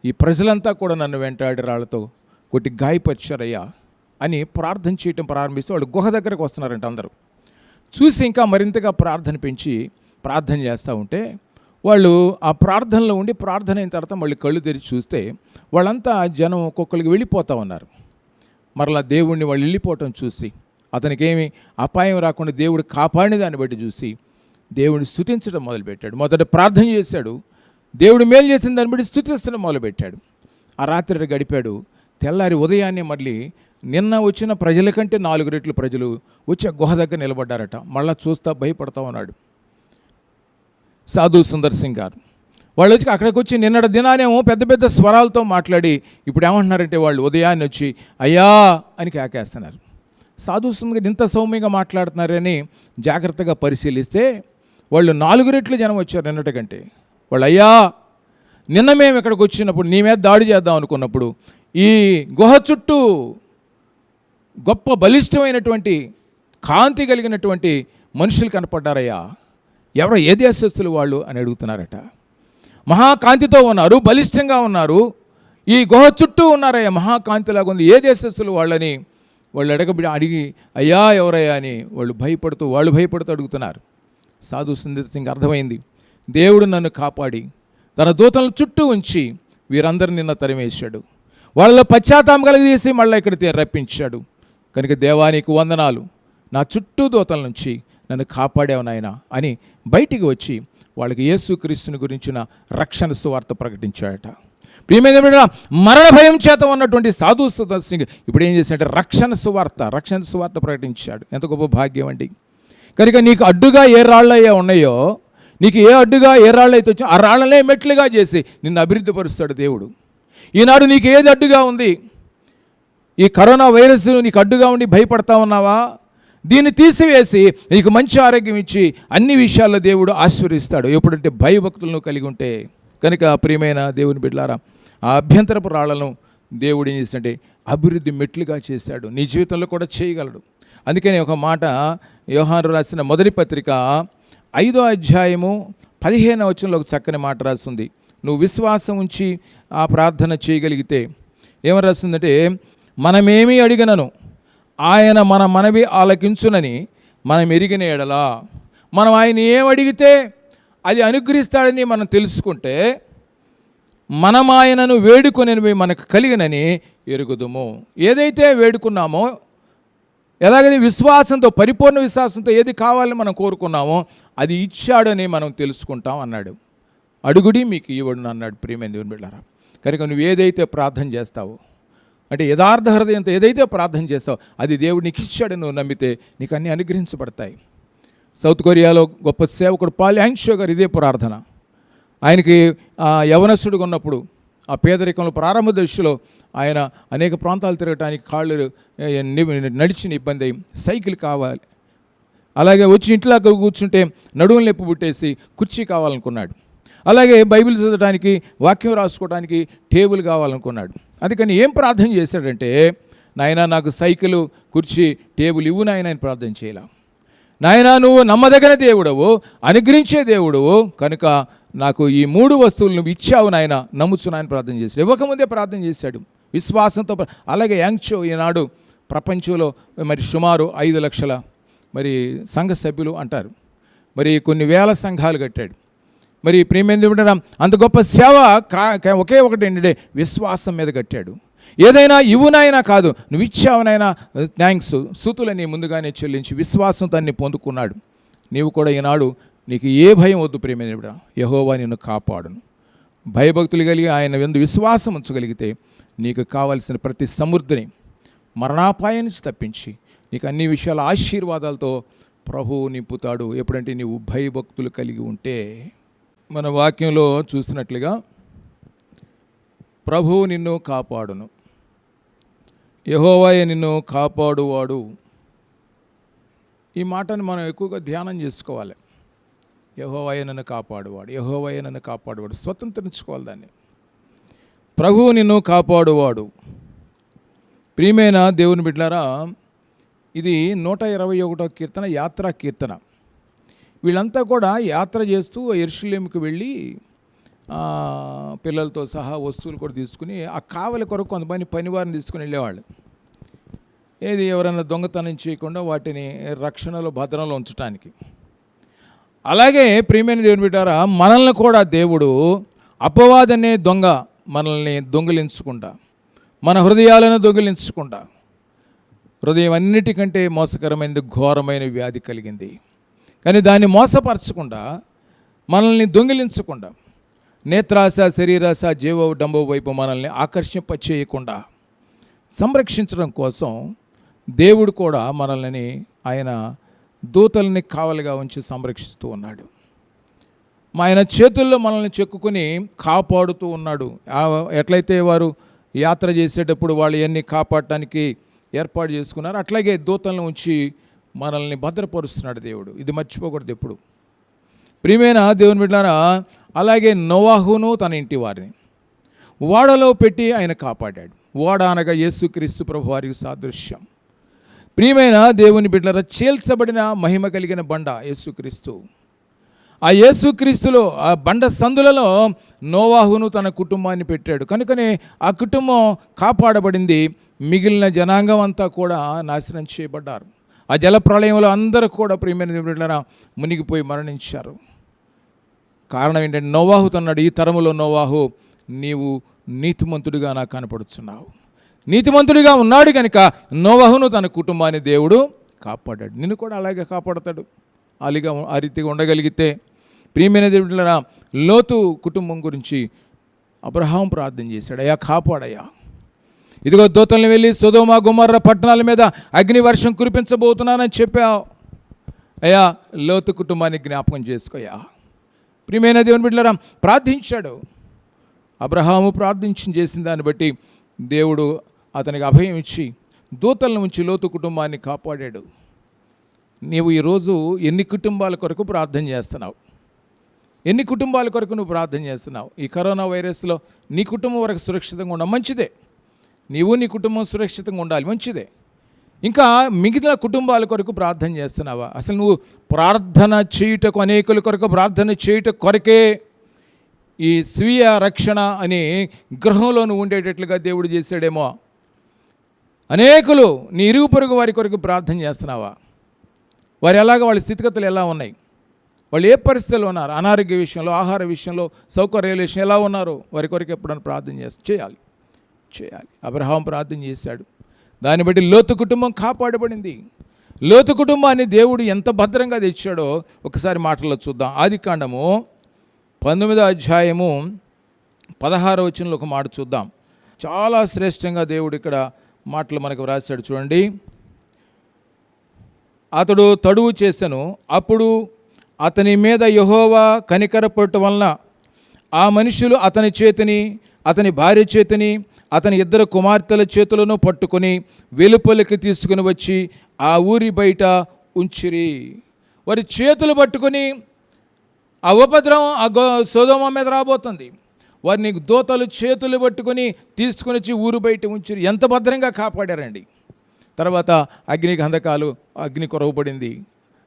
ఈ ప్రజలంతా కూడా నన్ను వెంటాడి రాళ్లతో కొట్టి గాయపరిచారయ్యా అని ప్రార్థన చేయటం ప్రారంభిస్తే వాళ్ళు గుహ దగ్గరకు వస్తున్నారంట. అందరూ చూసి ఇంకా మరింతగా ప్రార్థన పెంచి ప్రార్థన చేస్తూ ఉంటే వాళ్ళు ఆ ప్రార్థనలో ఉండి ప్రార్థన అయిన తర్వాత మళ్ళీ కళ్ళు తెరిచి చూస్తే వాళ్ళంతా జనం ఒక్కొక్కరికి వెళ్ళిపోతూ ఉన్నారు. మరలా దేవుణ్ణి వాళ్ళు వెళ్ళిపోవటం చూసి అతనికి ఏమి అపాయం రాకుండా దేవుడు కాపాడిన దాన్ని బట్టి చూసి దేవుడిని స్తుతించడం మొదలుపెట్టాడు. మొదట ప్రార్థన చేశాడు, దేవుడు మేలు చేసిన దాన్ని బట్టి స్తుతించడం మొదలుపెట్టాడు. ఆ రాత్రి గడిపాడు. తెల్లారి ఉదయాన్నే మళ్ళీ నిన్న వచ్చిన ప్రజల కంటే 4 రెట్లు ప్రజలు వచ్చి ఆ గుహ దగ్గర నిలబడ్డారట. మళ్ళీ చూస్తా భయపడతా ఉన్నాడు సాధు సుందర్ సింగ్ గారు. వాళ్ళు వచ్చి అక్కడికి వచ్చి నిన్నటి దినానేమో పెద్ద పెద్ద స్వరాలతో మాట్లాడి ఇప్పుడు ఏమంటున్నారంటే వాళ్ళు ఉదయాన్నే వచ్చి అయ్యా అని కేకేస్తున్నారు. సాధు సుందర్ ఇంత సౌమ్యంగా మాట్లాడుతున్నారని జాగ్రత్తగా పరిశీలిస్తే వాళ్ళు 4 రెట్లు జనం వచ్చారు నిన్నటి కంటే. వాళ్ళు అయ్యా నిన్న మేము ఇక్కడికి వచ్చినప్పుడు నీ మీద దాడి చేద్దాం అనుకున్నప్పుడు ఈ గుహ చుట్టూ గొప్ప బలిష్టమైనటువంటి కాంతి కలిగినటువంటి మనుషులు కనపడ్డారయ్యా. ఎవరో ఏ దేశస్తులు వాళ్ళు అని అడుగుతున్నారట. మహాకాంతితో ఉన్నారు, బలిష్టంగా ఉన్నారు, ఈ గుహ చుట్టూ ఉన్నారయ్యా, మహాకాంతిలాగా ఉంది, ఏ దేశస్తులు వాళ్ళని వాళ్ళు అడిగి అయ్యా ఎవరయ్యా అని వాళ్ళు భయపడుతూ అడుగుతున్నారు. సాధు సుందర్ సింగ్ అర్థమైంది, దేవుడు నన్ను కాపాడి తన దూతలను చుట్టూ ఉంచి వీరందరిని నిన్న తరిమేశాడు, వాళ్ళలో పశ్చాత్తాపం కలిగజేసి మళ్ళీ ఇక్కడికి రప్పించాడు. కనుక దేవానికి వందనాలు, నా చుట్టూ దూతల నుంచి నన్ను కాపాడావు నాయనా అని బయటికి వచ్చి వాళ్ళకి యేసుక్రీస్తుని గురించిన రక్షణ సువార్త ప్రకటించాడట. ప్రియమైన మరణ భయం చేత ఉన్నటువంటి సాధు సుందర్ సింగ్ ఇప్పుడు ఏం చేశాడంటే రక్షణ సువార్త ప్రకటించాడు. ఎంత గొప్ప భాగ్యం అండి. కనుక నీకు అడ్డుగా ఏ రాళ్ళయ్యా ఉన్నాయో, నీకు ఏ అడ్డుగా ఏ రాళ్ళు అయితే వచ్చో ఆ రాళ్ళనే మెట్లుగా చేసి నిన్ను అభివృద్ధి పరుస్తాడు దేవుడు. ఈనాడు నీకు ఏది అడ్డుగా ఉంది? ఈ కరోనా వైరస్ నీకు అడ్డుగా ఉండి భయపడతా ఉన్నావా? దీన్ని తీసివేసి నీకు మంచి ఆరోగ్యం ఇచ్చి అన్ని విషయాల్లో దేవుడు ఆశీర్వదిస్తాడు, ఎప్పుడంటే భయభక్తులను కలిగి ఉంటే. కనుక ప్రియమైన దేవుని బిడ్డలారా, ఆ అభ్యంతరపు రాళ్లను దేవుడు ఏం చేశాడంటే అభివృద్ధి మెట్లుగా చేశాడు, నీ జీవితంలో కూడా చేయగలడు. అందుకని ఒక మాట యోహాను రాసిన మొదటి పత్రిక 5వ అధ్యాయము 15వ వచనంలో ఒక చక్కని మాట రాస్తుంది. నువ్వు విశ్వాసం ఉంచి ఆ ప్రార్థన చేయగలిగితే ఏమని రాస్తుందంటే, మనమేమీ అడిగినను ఆయన మన మనవి ఆలకించునని మనం ఎరిగిన ఎడలా, మనం ఆయన ఏం అడిగితే అది అనుగ్రహిస్తాడని మనం తెలుసుకుంటే మనం ఆయనను వేడుకొనివి మనకు కలిగినని ఎరుగుదుము. ఏదైతే వేడుకున్నామో, ఎలాగైతే విశ్వాసంతో, పరిపూర్ణ విశ్వాసంతో ఏది కావాలని మనం కోరుకున్నామో అది ఇచ్చాడని మనం తెలుసుకుంటాం అన్నాడు. అడుగుడి మీకు ఇవ్వడు అన్నాడు. ప్రియమైన దేవుని బిడ్డలారా, కనుక నువ్వు ఏదైతే ప్రార్థన చేస్తావో, అంటే యథార్థ హృదయంతో ఏదైతే ప్రార్థన చేస్తావో అది దేవుడు నీకు ఇచ్చాడని నువ్వు నమ్మితే నీకు అన్నీ అనుగ్రహించబడతాయి. సౌత్ కొరియాలో గొప్ప సేవకుడు పాల్ యాంగ్షో గారు ఇదే ప్రార్థన. ఆయనకి యవనస్తుడిగా ఉన్నప్పుడు ఆ పేదరికంలో ప్రారంభ దశలో ఆయన అనేక ప్రాంతాలు తిరగటానికి కాళ్ళు నడిచిన ఇబ్బంది అయ్యి సైకిల్ కావాలి, అలాగే వచ్చి ఇంట్లో కూర్చుంటే నడుములు నొప్పి పుట్టేసి కుర్చీ కావాలనుకున్నాడు. అలాగే బైబిల్ చదవడానికి, వాక్యం రాసుకోవడానికి టేబుల్ కావాలనుకున్నాడు. అందుకని ఏం ప్రార్థన చేశాడంటే, నాయనా నాకు సైకిల్, కుర్చీ, టేబుల్ ఇవ్వు నాయన అని ప్రార్థన చేయాల. నాయనా నువ్వు నమ్మదగిన దేవుడవు, అనుగ్రహించే దేవుడవు, కనుక నాకు ఈ 3 వస్తువులు నువ్వు ఇచ్చావు నాయన, నమ్ముచున్నాయని ప్రార్థన చేశాడు. ఇవ్వకముందే ప్రార్థన చేశాడు విశ్వాసంతో. అలాగే యాంగ్షో ఈనాడు ప్రపంచంలో మరి సుమారు 5 లక్షల మరి సంఘ సభ్యులు అంటారు, మరి కొన్ని వేల సంఘాలు కట్టాడు. మరి ప్రియమైన అంత గొప్ప సేవ ఒకే ఒకటి ఏంటంటే విశ్వాసం మీద కట్టాడు. ఏదైనా ఇవ్వునైనా కాదు, నువ్వు ఇచ్చావునైనా థ్యాంక్స్, స్తుతులని ముందుగానే చెల్లించి విశ్వాసంతో అన్ని పొందుకున్నాడు. నీవు కూడా ఈనాడు నీకు ఏ భయం వద్దు ప్రియమైన, యెహోవా నిన్ను కాపాడును. భయభక్తులు కలిగి ఆయన యందు విశ్వాసం ఉంచగలిగితే నీకు కావలసిన ప్రతి సమృద్ధిని మరణాపాయం నుంచి తప్పించి నీకు అన్ని విషయాల ఆశీర్వాదాలతో ప్రభువు నింపుతాడు, ఎప్పుడంటే నీవు భయభక్తులు కలిగి ఉంటే. మన వాక్యంలో చూసినట్లుగా ప్రభువు నిన్ను కాపాడును, యెహోవాయే నిన్ను కాపాడువాడు. ఈ మాటను మనం ఎక్కువగా ధ్యానం చేసుకోవాలి. యెహోవాయే నన్ను కాపాడువాడు, యెహోవాయే నన్ను కాపాడువాడు, స్వతంత్రించుకోవాలి దాన్ని. ప్రభువు నిన్ను కాపాడువాడు. ప్రియమైన దేవుని బిడ్డలారా, ఇది 121వ కీర్తన, యాత్రా కీర్తన. వీళ్ళంతా కూడా యాత్ర చేస్తూ యెరూషలేముకు వెళ్ళి పిల్లలతో సహా వస్తువులు కూడా తీసుకుని ఆ కావలి కొరకు కొంతమంది పనివారిని తీసుకుని వెళ్ళేవాళ్ళు. ఏది ఎవరైనా దొంగతనం చేయకుండా వాటిని రక్షణలో, భద్రంలో ఉంచడానికి. అలాగే ప్రియమైన దేవుని బిడ్డారా, మనల్ని కూడా దేవుడు అపవాదనే దొంగ మనల్ని దొంగిలించకుండా, మన హృదయాలను దొంగిలించకుండా, హృదయం అన్నిటికంటే మోసకరమైనది, ఘోరమైన వ్యాధి కలిగింది. కానీ దాన్ని మోసపరచకుండా, మనల్ని దొంగిలించకుండా, నేత్రాశ, శరీరాశ, జీవడంబ వైపు మనల్ని ఆకర్షింపచేయకుండా సంరక్షించడం కోసం దేవుడు కూడా మనల్ని ఆయన దూతల్ని కావలిగా ఉంచి సంరక్షిస్తూ ఉన్నాడు. ఆయన చేతుల్లో మనల్ని చెక్కుని కాపాడుతూ ఉన్నాడు. ఎట్లయితే వారు యాత్ర చేసేటప్పుడు వాళ్ళు ఇవన్నీ కాపాడటానికి ఏర్పాటు చేసుకున్నారు, అట్లాగే దూతలను ఉంచి మనల్ని భద్రపరుస్తున్నాడు దేవుడు. ఇది మర్చిపోకూడదు ఎప్పుడు. ప్రియమైన దేవుని బిడ్డలారా, అలాగే నోవాహును తన ఇంటి వారిని ఓడలో పెట్టి ఆయన కాపాడాడు. ఓడ అనగా యేసుక్రీస్తు ప్రభు వారికి సాదృశ్యం. ప్రియమైన దేవుని బిడ్డలారా, చేల్చబడిన మహిమ కలిగిన బండ యేసుక్రీస్తు. ఆ యేసుక్రీస్తులో ఆ బండ సందులలో నోవాహును తన కుటుంబాన్ని పెట్టాడు. కనుకనే ఆ కుటుంబం కాపాడబడింది. మిగిలిన జనాంగం అంతా కూడా నాశనం చేయబడ్డారు. ఆ జల ప్రళయంలో అందరూ కూడా ప్రియమైన దేవుని మునిగిపోయి మరణించారు. కారణం ఏంటంటే నోవాహు తన్నాడు, ఈ తరములో నోవాహు నీవు నీతిమంతుడిగా నాకు కనపడుతున్నావు. నీతిమంతుడిగా ఉన్నాడు కనుక నోవాహును తన కుటుంబాన్ని దేవుడు కాపాడాడు. నిన్ను కూడా అలాగే కాపాడతాడు. ఆ రీతిగా ఉండగలిగితే ప్రియమైన దేవుడిలా లోతు కుటుంబం గురించి అబ్రహాం ప్రార్థన చేశాడు, అయ్యా కాపాడయ్యా, ఇదిగో దూతల్ని వెళ్ళి సొదొమ గొమొర్రా పట్టణాల మీద అగ్ని వర్షం కురిపించబోతున్నానని చెప్పావు. అయ్యా లోతు కుటుంబాన్ని జ్ఞాపకం చేసుకోయా. ప్రియమైన దేవుని బిడ్డలారా ప్రార్థించాడు. అబ్రహాము చేసిన దాన్ని బట్టి దేవుడు అతనికి అభయం ఇచ్చి దూతలను ఉంచి లోతు కుటుంబాన్ని కాపాడాడు. నీవు ఈరోజు ఎన్ని కుటుంబాల కొరకు ప్రార్థన చేస్తున్నావు? ఎన్ని కుటుంబాల కొరకు నువ్వు ప్రార్థన చేస్తున్నావు? ఈ కరోనా వైరస్లో నీ కుటుంబం వరకు సురక్షితంగా ఉండాలి, మంచిదే. నీవు నీ కుటుంబం సురక్షితంగా ఉండాలి, మంచిదే. ఇంకా మిగతా కుటుంబాల కొరకు ప్రార్థన చేస్తున్నావా? అసలు నువ్వు ప్రార్థన చేయుటకు, అనేకుల కొరకు ప్రార్థన చేయుట కొరకే ఈ స్వీయ రక్షణ అనే గృహంలో నువ్వు ఉండేటట్లుగా దేవుడు చేశాడేమో. అనేకులు నీ ఇరుగు పొరుగు వారి కొరకు ప్రార్థన చేస్తున్నావా? వారు ఎలాగ, వాళ్ళ స్థితిగతులు ఎలా ఉన్నాయి, వాళ్ళు ఏ పరిస్థితుల్లో ఉన్నారు, అనారోగ్య విషయంలో, ఆహార విషయంలో, సౌకర్యాల విషయం ఎలా ఉన్నారు, వారి కొరకు ఎప్పుడైనా ప్రార్థన చేయాలి. అబ్రహాం ప్రార్థన చేశాడు. దాన్ని బట్టి లోతు కుటుంబం కాపాడబడింది. లోతు కుటుంబాన్ని దేవుడు ఎంత భద్రంగా తెచ్చాడో ఒకసారి మాటల్లో చూద్దాం. ఆదికాండము 19వ అధ్యాయము 16వ వచనంలో ఒక మాట చూద్దాం. చాలా శ్రేష్టంగా దేవుడు ఇక్కడ మాటలు మనకు వ్రాశాడు చూడండి. అతడు తడువు చేసెను, అప్పుడు అతని మీద యెహోవా కనికరపడట వలన ఆ మనుషులు అతని చేతిని, అతని భార్య చేతిని, అతని 2 కుమార్తెల చేతులను పట్టుకొని వెలుపలికి తీసుకుని వచ్చి ఆ ఊరి బయట ఉంచిరి. వారి చేతులు పట్టుకొని ఆ ఉపద్రవం సొదొమ మీద రాబోతుంది. వారిని దూతలు చేతులు పట్టుకొని తీసుకుని వచ్చి ఊరు బయట ఉంచిరి. ఎంత భద్రంగా కాపాడారండి. తర్వాత అగ్ని గంధకాలు, అగ్ని కొరవబడింది,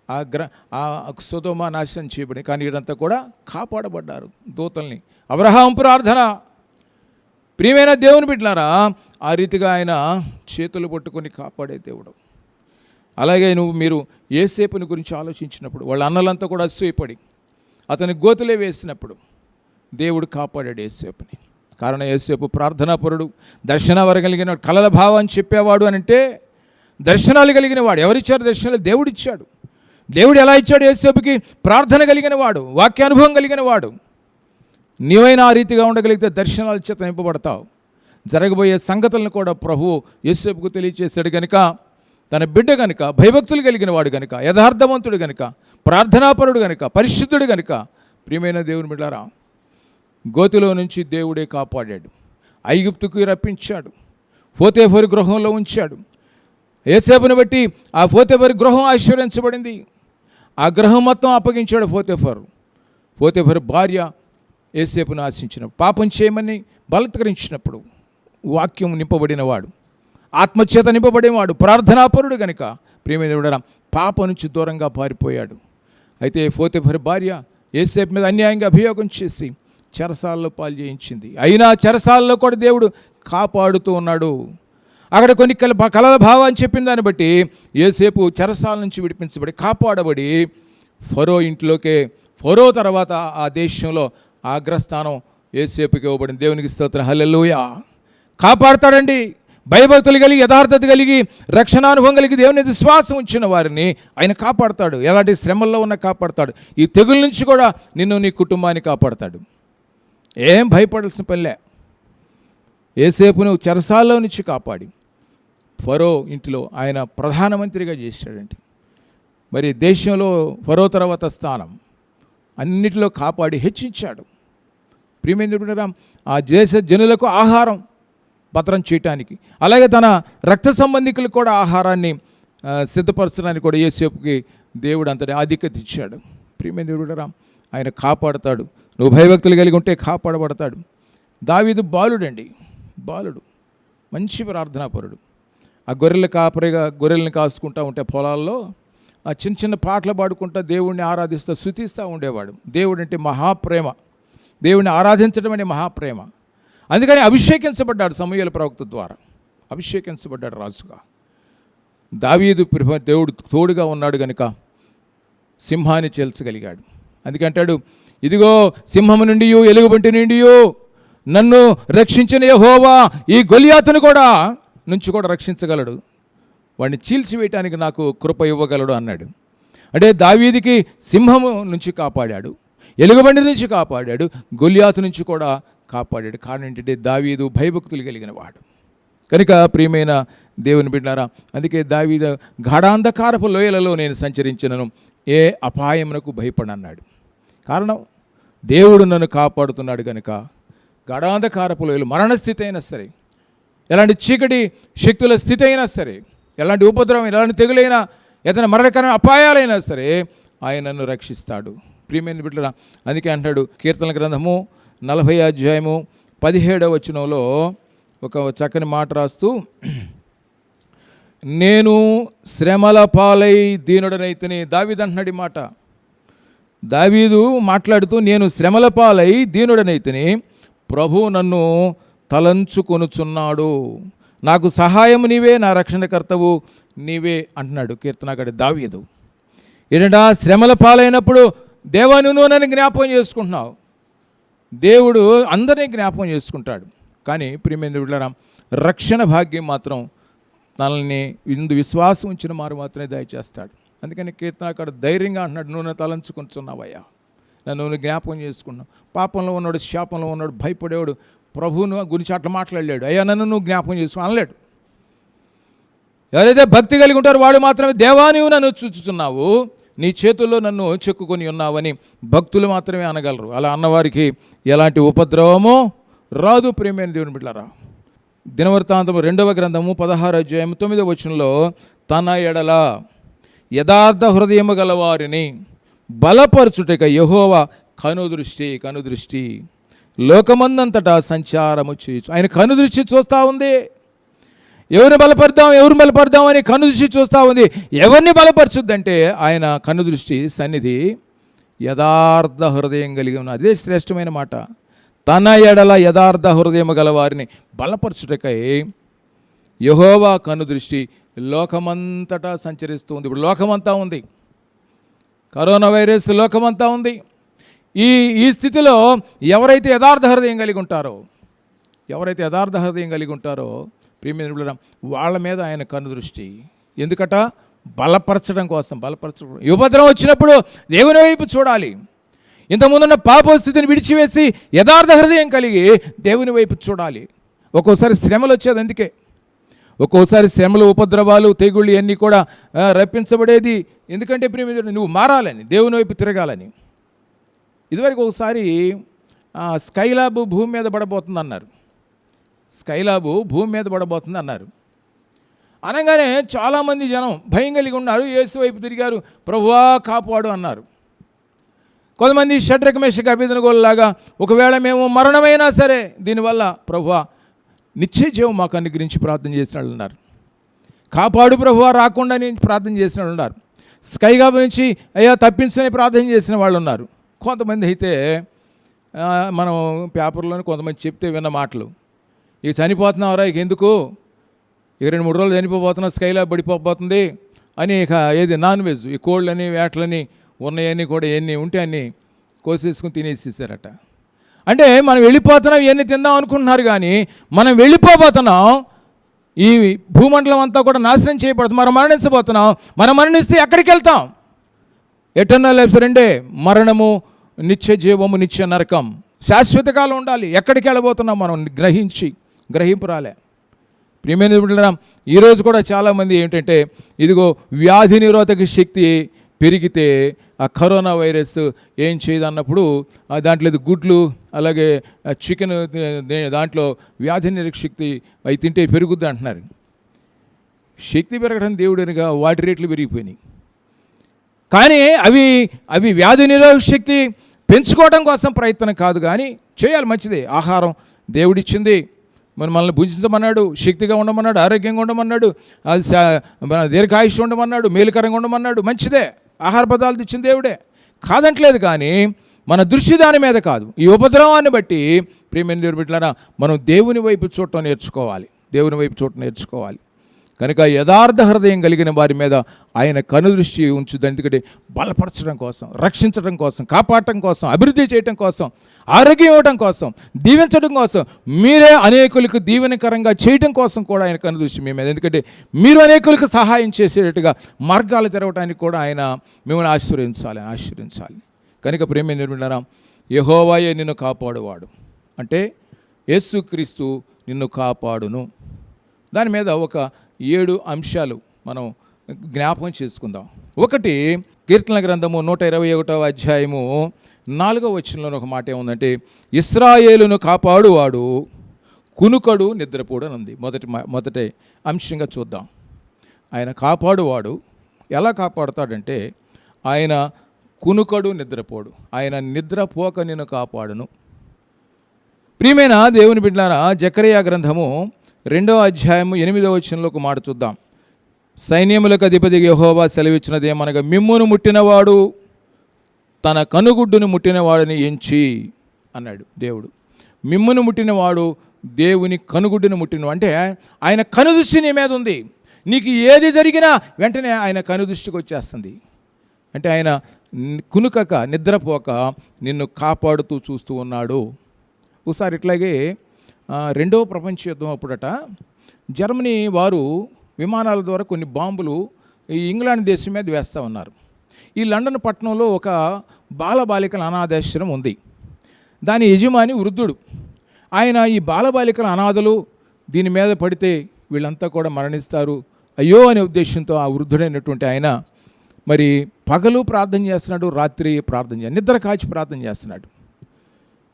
ఆ సొదొమ నాశనం చేయబడింది. కానీ వీరంతా కూడా కాపాడబడ్డారు దూతల్ని. అబ్రహాం ప్రార్థన. ప్రియమైన దేవుని బిడ్డలారా, ఆ రీతిగా ఆయన చేతులు పట్టుకొని కాపాడే దేవుడు. అలాగే మీరు యోసేపుని గురించి ఆలోచించినప్పుడు వాళ్ళ అన్నలంతా కూడా అసూయపడి అతని గోతులే వేసినప్పుడు దేవుడు కాపాడాడు యోసేపుని. కారణం యోసేపు ప్రార్థనాపరుడు, దర్శనం కలిగిన కలల భావాన్ని చెప్పేవాడు అని అంటే దర్శనాలు కలిగిన వాడు. ఎవరిచ్చారు దర్శనాలు? దేవుడిచ్చాడు. దేవుడు ఎలా ఇచ్చాడు యోసేపుకి? ప్రార్థన కలిగిన వాడు, వాక్యానుభవం కలిగిన వాడు. నీవైనా ఆ రీతిగా ఉండగలిగితే దర్శనాల చేత నింపబడతావు. జరగబోయే సంగతులను కూడా ప్రభువు యోసేపుకు తెలియచేశాడు కనుక, తన బిడ్డ కనుక, భయభక్తులు కలిగిన వాడు కనుక, యథార్థవంతుడు కనుక, ప్రార్థనాపరుడు కనుక, పరిశుద్ధుడు కనుక, ప్రియమైన దేవుని బిడ్డలారా, గోతిలో నుంచి దేవుడే కాపాడాడు. ఐగుప్తుకు రప్పించాడు, పోతేఫరు గృహంలో ఉంచాడు. యోసేపుని బట్టి ఆ పోతేఫరు గృహం ఆశీర్వదించబడింది. ఆ గృహం మొత్తం అప్పగించాడు పోతేఫరు భార్య యోసేపును ఆశించినప్పుడు, పాపం చేయమని బలత్కరించినప్పుడు వాక్యం నింపబడినవాడు, ఆత్మచేత నింపబడినవాడు, ప్రార్థనాపరుడు కనుక ప్రియమైన దేవుడా పాపం నుంచి దూరంగా పారిపోయాడు. అయితే పోతేఫరు భార్య యోసేపు మీద అన్యాయంగా అభియోగం చేసి చెరసాలలో పాలు చేయించింది. అయినా చెరసాలలో కూడా దేవుడు కాపాడుతూ ఉన్నాడు. అక్కడ కొన్ని కలల భావాన్ని చెప్పిన దాన్ని బట్టి యోసేపు చెరసాల నుంచి విడిపించబడి కాపాడబడి ఫరో ఇంట్లోకే, ఫరో తర్వాత ఆ దేశంలో అగ్రస్థానం యోసేపుకి ఇవ్వబడింది. దేవునికి స్తోత్రం, హల్లెలూయా. కాపాడతాడండి. భయభక్తులు కలిగి, యథార్థత కలిగి, రక్షణానుభవం కలిగి, దేవుని విశ్వాసం ఉంచిన వారిని ఆయన కాపాడతాడు. ఎలాంటి శ్రమల్లో ఉన్న కాపాడతాడు. ఈ తెగుల నుంచి కూడా నిన్ను, నీ కుటుంబాన్ని కాపాడతాడు. ఏం భయపడాల్సిన పనిలే. యోసేపును చెరసాల్లో నుంచి కాపాడి ఫరో ఇంటిలో ఆయన ప్రధానమంత్రిగా చేశాడండి. మరి దేశంలో ఫరో తర్వాత స్థానం అన్నిటిలో కాపాడి హెచ్చించాడు. ప్రియమైన ఆ దేశ జనులకు ఆహారం భద్రం చేయటానికి, అలాగే తన రక్త సంబంధికులకు కూడా ఆహారాన్ని సిద్ధపరచడానికి కూడా యోసేపుకి దేవుడు అంతటి ఆధిక్యత ఇచ్చాడు. ప్రియమైన దేవుడు ఆయన కాపాడుతాడు. నువ్వు భయభక్తులు కలిగి ఉంటే కాపాడబడతాడు. దావీదు బాలుడండి, బాలుడు, మంచి ప్రార్థనాపరుడు. ఆ గొర్రెల్ని కాసుకుంటూ ఉంటే పొలాల్లో ఆ చిన్న చిన్న పాటలు పాడుకుంటూ దేవుడిని ఆరాధిస్తూ స్తుతిస్తూ ఉండేవాడు. దేవుడు అంటే మహాప్రేమ, దేవుడిని ఆరాధించడం అనే మహాప్రేమ. అందుకని అభిషేకించబడ్డాడు సమూయేలు ప్రవక్త ద్వారా, అభిషేకించబడ్డాడు రాజుగా. దావీదు దేవుడు తోడుగా ఉన్నాడు కనుక సింహాన్ని చేల్చగలిగాడు. అందుకంటాడు, ఇదిగో సింహము నుండి ఎలుగుబంటి నుండి నన్ను రక్షించిన యెహోవా ఈ గొలియాతును కూడా రక్షించగలడు, వాడిని చీల్చివేయటానికి నాకు కృప ఇవ్వగలడు అన్నాడు. అంటే దావీదికి సింహము నుంచి కాపాడాడు, ఎలుగుబంటి నుంచి కాపాడాడు, గొలియాతు నుంచి కూడా కాపాడాడు. కారణం ఏంటంటే దావీదు భయభక్తులు కలిగిన వాడు కనుక. ప్రియమైన దేవుని బిడ్డారా, అందుకే దావీదు గాఢాంధకారపు లోయలలో నేను సంచరించినను ఏ అపాయమునకు భయపడన్నాడు. కారణం దేవుడు నన్ను కాపాడుతున్నాడు కనుక. గాఢాంధకారపు లోయలు మరణస్థితి అయినా సరే, ఎలాంటి చీకటి శక్తుల స్థితి అయినా సరే, ఎలాంటి ఉపద్రవం, ఎలాంటి తెగులైనా, ఏదైనా మరణకరమైన అపాయాలైనా సరే ఆయన నన్ను రక్షిస్తాడు. ప్రియమైన బిడ్డలారా, అందుకే అంటాడు కీర్తన గ్రంథము 40వ అధ్యాయము 17వ వచనంలో ఒక చక్కని మాట రాస్తూ, నేను శ్రమల పాలై దీనుడనైతిని. దావీదు అంటున్నాడు ఈ మాట. దావీదు మాట్లాడుతూ, నేను శ్రమల పాలై దీనుడనైతిని, ప్రభువు నన్ను తలంచుకొనుచున్నాడు, నాకు సహాయము నీవే, నా రక్షణకర్తవు నీవే అంటున్నాడు కీర్తనకారుడు దావీదు. ఏంటంటే శ్రమల పాలైనప్పుడు దేవా నువ్వు నన్ను జ్ఞాపకం చేసుకుంటున్నావు. దేవుడు అందరినీ జ్ఞాపకం చేసుకుంటాడు. కానీ ప్రియమైన బిడ్డలారా, రక్షణ భాగ్యం మాత్రం తనని ఇందు విశ్వాసం ఉంచిన మారు మాత్రమే దయచేస్తాడు. అందుకని కీర్తనకారుడు ధైర్యంగా అంటున్నాడు, నువ్వు నన్ను తలంచుకుంటున్నావయ్యా, నన్ను జ్ఞాపకం చేసుకున్నావు. పాపంలో ఉన్నాడు, శాపంలో ఉన్నాడు, భయపడేవాడు ప్రభువును గురించి అట్లా మాట్లాడలేడు. అయ్యా నన్ను నువ్వు జ్ఞాపకం చేసుకో అనలేడు. ఎవరైతే భక్తి కలిగి ఉంటారో వాడు మాత్రమే, దేవా నీవు నన్ను చూచుచున్నావు, నీ చేతుల్లో నన్ను చెక్కుకొని ఉన్నావని భక్తులు మాత్రమే అనగలరు. అలా అన్నవారికి ఎలాంటి ఉపద్రవమో రాదు. ప్రియమైన దేవుని బిడ్డలారా, దినవృత్తాంతము 2వ గ్రంథము 16వ అధ్యాయము 9వ వచనంలో, తన ఎడల యథార్థ హృదయము గలవారిని బలపరచుటక యెహోవా కనుదృష్టి లోకమందంతటా సంచారము చేయొచ్చు. ఆయన కనుదృష్టి చూస్తూ ఉంది. ఎవరిని బలపడదాం అని కనుదృష్టి చూస్తూ ఉంది. ఎవరిని బలపరచుద్దంటే ఆయన కనుదృష్టి సన్నిధి యథార్థ హృదయం కలిగి ఉన్న, అదే శ్రేష్టమైన మాట. తన ఎడల యథార్థ హృదయము గల వారిని బలపరచుటకై యెహోవా కనుదృష్టి లోకమంతటా సంచరిస్తూ ఉంది. ఇప్పుడు లోకమంతా ఉంది, కరోనా వైరస్ లోకమంతా ఉంది. ఈ స్థితిలో ఎవరైతే యథార్థ హృదయం కలిగి ఉంటారో ప్రియమైన వాళ్ళ మీద ఆయన కనుదృష్టి. ఎందుకట? బలపరచడం కోసం. ఉపద్రవం వచ్చినప్పుడు దేవుని వైపు చూడాలి. ఇంతకుముందున్న పాపస్థితిని విడిచివేసి యథార్థ హృదయం కలిగి దేవుని వైపు చూడాలి. ఒక్కోసారి శ్రమలు వచ్చేది అందుకే. ఒక్కోసారి శ్రమలు, ఉపద్రవాలు, తెగుళ్ళు ఇవన్నీ కూడా రప్పించబడేది ఎందుకంటే ప్రియమైన నువ్వు మారాలని, దేవుని వైపు తిరగాలని. ఇదివరకు ఒకసారి స్కైలాబ్ భూమి మీద పడబోతుంది అన్నారు. అనగానే చాలామంది జనం భయం కలిగి ఉన్నారు, యేసు వైపు తిరిగారు, ప్రభువా కాపాడు అన్నారు. కొంతమంది షడ్రక్ మేషక్ అబేద్నెగోలాగా ఒకవేళ మేము మరణమైనా సరే దీనివల్ల ప్రభువా నిత్య జీవం మాకు అనుగ్రహించి ప్రార్థన చేసిన వాళ్ళు ఉన్నారు. కాపాడు ప్రభువా రాకుండా నేను ప్రార్థన చేసిన వాళ్ళు ఉన్నారు. స్కైలాబ్ నుంచి అయ్యా తప్పించుకొని ప్రార్థన చేసిన వాళ్ళు ఉన్నారు. కొంతమంది అయితే మనం పేపర్లోనే కొంతమంది చెప్తే విన్న మాటలు, ఇక చనిపోతున్నావురా, ఇక ఎందుకు, ఇక 2-3 రోజులు చనిపోతున్నా, స్కైలాబ్ పడిపోతుంది అని, ఇక ఏది నాన్ వెజ్, ఈ కోళ్ళని వేటలని ఉన్నాయన్నీ కూడా ఎన్ని ఉంటే అన్నీ కోసేసుకుని తినేసేసారట. అంటే మనం వెళ్ళిపోతున్నాం, ఇవన్నీ తిందాం అనుకుంటున్నారు, కానీ మనం వెళ్ళిపోతున్నాం, ఈ భూమండలం అంతా కూడా నాశనం చేయబడుతుంది, మనం మరణించబోతున్నాం. మనం మరణిస్తే ఎక్కడికి వెళ్తాం? ఎటర్నల్ లైఫ్ రెండే, మరణము, నిత్య జీవము, నిత్య నరకం. శాశ్వత కాలం ఉండాలి. ఎక్కడికి వెళ్ళబోతున్నాం మనం గ్రహింపురాలే. ప్రియమైన బిడ్డలారా, ఈరోజు కూడా చాలామంది ఏంటంటే ఇదిగో వ్యాధి నిరోధక శక్తి పెరిగితే ఆ కరోనా వైరస్ ఏం చేయదు అన్నప్పుడు దాంట్లో గుడ్లు అలాగే చికెన్ దాంట్లో వ్యాధి నిరోధక శక్తి అవి తింటే పెరుగుద్ది అంటున్నారు. శక్తి పెరగడం దేవుడినిగా వాటి రేట్లు పెరిగిపోయినాయి. కానీ అవి వ్యాధి నిరోధక శక్తి పెంచుకోవడం కోసం ప్రయత్నం కాదు, కానీ చేయాలి, మంచిదే. ఆహారం దేవుడిచ్చింది, మనల్ని భుజించమన్నాడు, శక్తిగా ఉండమన్నాడు, ఆరోగ్యంగా ఉండమన్నాడు, దీర్ఘాయుష్ ఉండమన్నాడు, మేలుకరంగా ఉండమన్నాడు, మంచిదే. ఆహార పదార్థాలు ఇచ్చిన దేవుడే, కాదంటలేదు. కానీ మన దృష్టి దాని మీద కాదు. ఈ ఉపద్రవాన్ని బట్టి ప్రియమైన దేవుని బిడ్డలారా, మనం దేవుని వైపు చూడటం నేర్చుకోవాలి, దేవుని వైపు చూడటం నేర్చుకోవాలి. కనుక యథార్థ హృదయం కలిగిన వారి మీద ఆయన కనుదృష్టి ఉంచుతుంది. ఎందుకంటే బలపరచడం కోసం, రక్షించడం కోసం, కాపాడటం కోసం, అభివృద్ధి చేయడం కోసం, ఆరోగ్యం ఇవ్వడం కోసం, దీవించడం కోసం, మీరే అనేకులకు దీవెనకరంగా చేయడం కోసం కూడా ఆయన కనుదృష్టి మీ మీద. ఎందుకంటే మీరు అనేకులకు సహాయం చేసేటట్టుగా మార్గాలు తెరవడానికి కూడా ఆయన మిమ్మల్ని ఆశీర్వదించాలి. కనుక ప్రేమ నిర్మించారా, యెహోవాయే నిన్ను కాపాడువాడు అంటే యేసుక్రీస్తు నిన్ను కాపాడును. దాని మీద ఒక 7 అంశాలు మనం జ్ఞాపకం చేసుకుందాం. ఒకటి, కీర్తనల గ్రంథము 121వ అధ్యాయము 4వ వచనంలో ఒక మాట ఏముందంటే, ఇశ్రాయేలును కాపాడువాడు కునుకడు నిద్రపోడు అని ఉంది. మొదటి అంశంగా చూద్దాం. ఆయన కాపాడువాడు ఎలా కాపాడుతాడంటే, ఆయన కునుకడు నిద్రపోడు, ఆయన నిద్రపోక నిన్ను కాపాడును. ప్రియమైన దేవుని బిడ్డలారా, జకరియా గ్రంథము 2వ అధ్యాయము 8వ వచనంలో ఒక మాట చూద్దాం. సైన్యములకు అధిపతి యెహోవా సెలవిచ్చినదేమనగా, మిమ్మును ముట్టినవాడు తన కనుగుడ్డును ముట్టినవాడిని ఎంచి అన్నాడు దేవుడు. మిమ్మును ముట్టినవాడు దేవుని కనుగుడ్డును ముట్టిన, అంటే ఆయన కనుదృష్టి నీ మీద ఉంది. నీకు ఏది జరిగినా వెంటనే ఆయన కనుదృష్టికి వచ్చేస్తుంది. అంటే ఆయన కునుకక నిద్రపోక నిన్ను కాపాడుతూ చూస్తూ ఉన్నాడు. ఒకసారి ఇట్లాగే 2వ ప్రపంచ యుద్ధం అప్పుడట జర్మనీ వారు విమానాల ద్వారా కొన్ని బాంబులు ఈ ఇంగ్లాండ్ దేశం మీద వేస్తూ ఉన్నారు. ఈ లండన్ పట్టణంలో ఒక బాలబాలికల అనాథాశ్రమం ఉంది. దాని యజమాని వృద్ధుడు. ఆయన ఈ బాలబాలికల అనాథలు దీని మీద పడితే వీళ్ళంతా కూడా మరణిస్తారు అయ్యో అనే ఉద్దేశంతో ఆ వృద్ధుడైనటువంటి ఆయన మరి పగలు ప్రార్థన చేస్తున్నాడు, రాత్రి నిద్ర కాచి ప్రార్థన చేస్తున్నాడు.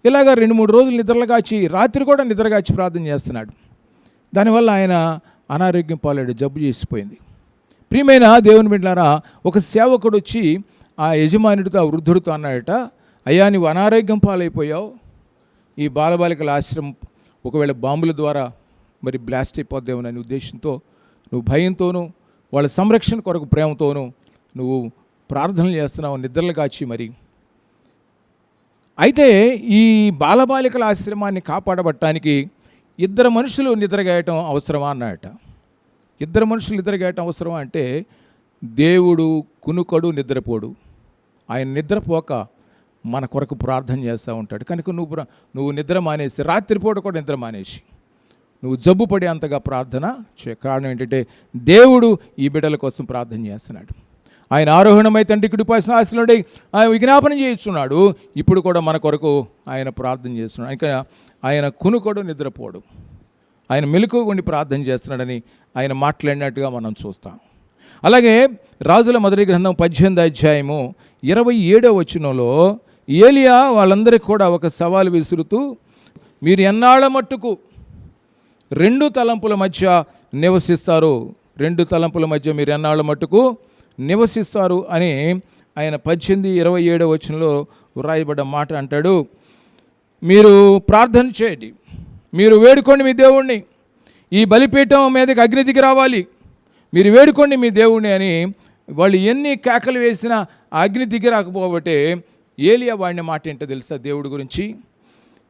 ఇలాగా 2-3 రోజులు నిద్రలు కాచి, రాత్రి కూడా నిద్ర కాచి ప్రార్థన చేస్తున్నాడు. దానివల్ల ఆయన అనారోగ్యం పాలాడు, జబ్బు చేసిపోయింది. ప్రియమైన దేవుని బిడ్డలారా, ఒక సేవకుడు వచ్చి ఆ యజమానుడితో, ఆ వృద్ధుడితో అన్నాడట, అయ్యా నువ్వు అనారోగ్యం పాలైపోయావు, ఈ బాలబాలికల ఆశ్రమం ఒకవేళ బాంబుల ద్వారా మరి బ్లాస్ట్ అయిపోద్దేమోననే ఉద్దేశంతో నువ్వు భయంతోనూ వాళ్ళ సంరక్షణ కొరకు ప్రేమతోనూ నువ్వు ప్రార్థనలు చేస్తున్నావు, నిద్రలు కాచి. మరి అయితే ఈ బాలబాలికల ఆశ్రమాన్ని కాపాడబట్టడానికి 2 మనుషులు నిద్రగాయటం అవసరమా అన్నాడట. 2 మనుషులు నిద్రగాయటం అవసరమా అంటే, దేవుడు కునుకడు నిద్రపోడు. ఆయన నిద్రపోక మన కొరకు ప్రార్థన చేస్తూ ఉంటాడు. కనుక నువ్వు నిద్ర మానేసి, రాత్రిపూట కూడా నిద్ర మానేసి నువ్వు జబ్బు పడే అంతగా ప్రార్థన కారణం ఏంటంటే, దేవుడు ఈ బిడ్డల కోసం ప్రార్థన చేస్తున్నాడు. ఆయన ఆరోహణమై తండ్రి కుడిపాసిన ఆశలుండి ఆయన విజ్ఞాపనం చేస్తున్నాడు. ఇప్పుడు కూడా మన కొరకు ఆయన ప్రార్థన చేస్తున్నాడు. ఇంకా ఆయన కునుకోడు నిద్రపోడు, ఆయన మెలకువగా ప్రార్థన చేస్తున్నాడని ఆయన మాట్లాడినట్టుగా మనం చూస్తాం. అలాగే రాజుల మొదటి గ్రంథం 18వ అధ్యాయము 27వ వచనంలో ఏలియా వాళ్ళందరికీ కూడా ఒక సవాలు విసురుతూ, మీరు ఎన్నాళ్ళ మట్టుకు 2 తలంపుల మధ్య నివసిస్తారు, 2 తలంపుల మధ్య మీరు ఎన్నాళ్ళ మట్టుకు నివసిస్తారు అని ఆయన 18:27 వచనంలో వ్రాయబడ్డ మాట అంటాడు. మీరు ప్రార్థన చేయండి, మీరు వేడుకోండి మీ దేవుణ్ణి, ఈ బలిపీఠం మీదకి అగ్ని దిగి రావాలి, మీరు వేడుకోండి మీ దేవుణ్ణి అని వాళ్ళు ఎన్ని కేకలు వేసినా అగ్ని దిగి రాకపోబట్టే ఏలియా వాడిని మాట ఏంటో తెలుసా దేవుడి గురించి?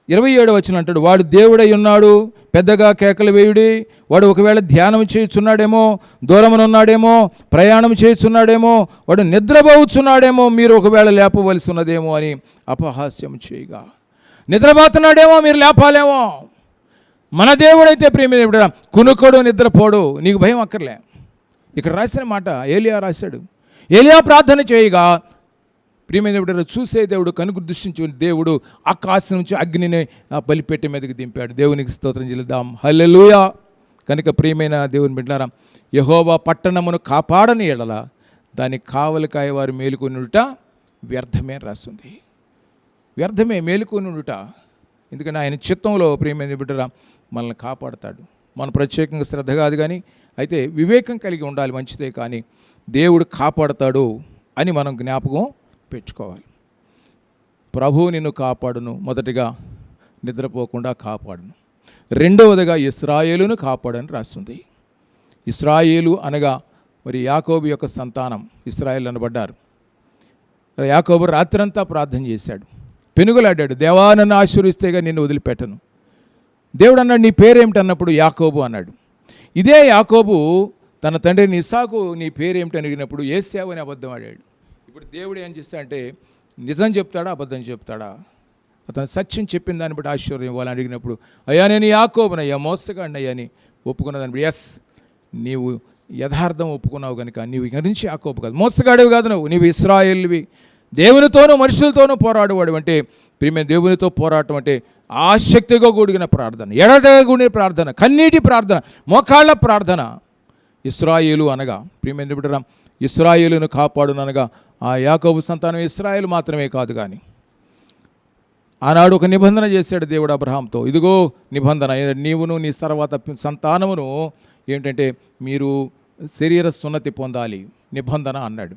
27వ వచనం అంటాడు, వాడు దేవుడై ఉన్నాడు, పెద్దగా కేకలు వేయుడి. వాడు ఒకవేళ ధ్యానం చేయుచున్నాడేమో, దూరమునున్నాడేమో, ప్రయాణం చేయుచున్నాడేమో, వాడు నిద్రపోతున్నాడేమో, మీరు ఒకవేళ లేపవలసి ఉన్నదేమో అని అపహాస్యం చేయగా. నిద్రపోతున్నాడేమో, మీరు లేపాలేమో. మన దేవుడైతే ప్రియమైన కునుకోడు నిద్రపోడు, నీకు భయం అక్కర్లే. ఇక్కడ రాసిన మాట ఏలియా రాశాడు. ఏలియా ప్రార్థన చేయగా ప్రియమైన దేవుడు, చూసే దేవుడు, కనుకు దృష్టించే దేవుడు ఆకాశం నుంచి అగ్నిని ఆ బలిపేట మీదకి దింపాడు. దేవునికి స్తోత్రం చెల్లిద్దాం, హల్లెలూయా. కనుక ప్రియమైన దేవుని బిడ్డలారా, యెహోవా పట్టణమును కాపాడని ఎడల దానికి కావలి కాయవారు మేలుకొనుట వ్యర్థమే రాస్తుంది. వ్యర్థమే మేలుకొనుట. ఎందుకంటే ఆయన చిత్తంలో ప్రియమైన బిడ్డలారా మనల్ని కాపాడుతాడు. మనం ప్రత్యేకంగా శ్రద్ధ కాదు కానీ, అయితే వివేకం కలిగి ఉండాలి, మంచిదే. కానీ దేవుడు కాపాడుతాడు అని మనం జ్ఞాపకం పెట్టుకోవాలి. ప్రభువు నిన్ను కాపాడును. మొదటిగా నిద్రపోకుండా కాపాడును. రెండవదిగా ఇశ్రాయేలును కాపాడని రాస్తుంది. ఇశ్రాయేలు అనగా మరి యాకోబు యొక్క సంతానం ఇశ్రాయేలు అనబడ్డారు. యాకోబు రాత్రంతా ప్రార్థన చేశాడు, పెనుగులాడాడు, దేవా నన్ను ఆశీర్వదిస్తేగా నిన్ను వదిలిపెట్టను. దేవుడు అన్నాడు, నీ పేరేమిటన్నప్పుడు యాకోబు అన్నాడు. ఇదే యాకోబు తన తండ్రిని ఇస్సాకు నీ పేరేమిటి అడిగినప్పుడు ఏశావు అని అబద్ధం ఆడాడు. ఇప్పుడు దేవుడు ఏం చేస్తాడంటే నిజం చెప్తాడా అబద్ధం చెప్తాడా? అతను సత్యం చెప్పిన దాన్ని బట్టి ఆశీర్వాదం ఇవ్వాలని అడిగినప్పుడు అయ్యా నేను యాకోబునయ్యా మోసగాడినయ్యా అని ఒప్పుకున్న దాన్ని బట్టి ఎస్ నీవు యథార్థం ఒప్పుకున్నావు కనుక నీవు ఇక నుంచి యాకోబు కాదు, మోసగాడివి కాదు, నీవు ఇశ్రాయేలువి, దేవునితోనూ మనుషులతోనూ పోరాడేవాడు. అంటే ప్రియమైన దేవునితో పోరాటం అంటే ఆసక్తిగా కూడిన ప్రార్థన, ఎడతెగ కూడిన ప్రార్థన, కన్నీటి ప్రార్థన, మోకాళ్ళ ప్రార్థన. ఇశ్రాయేలు అనగా ప్రియమైన బిడ్డరా ఇశ్రాయేలును కాపాడుననగా ఆ యాకోబు సంతానం ఇశ్రాయేలు మాత్రమే కాదు, కానీ ఆనాడు ఒక నిబంధన చేశాడు దేవుడు అబ్రహాంతో. ఇదిగో నిబంధన, నీవును నీ తర్వాత సంతానమును ఏంటంటే మీరు శరీర సున్నతి పొందాలి నిబంధన అన్నాడు.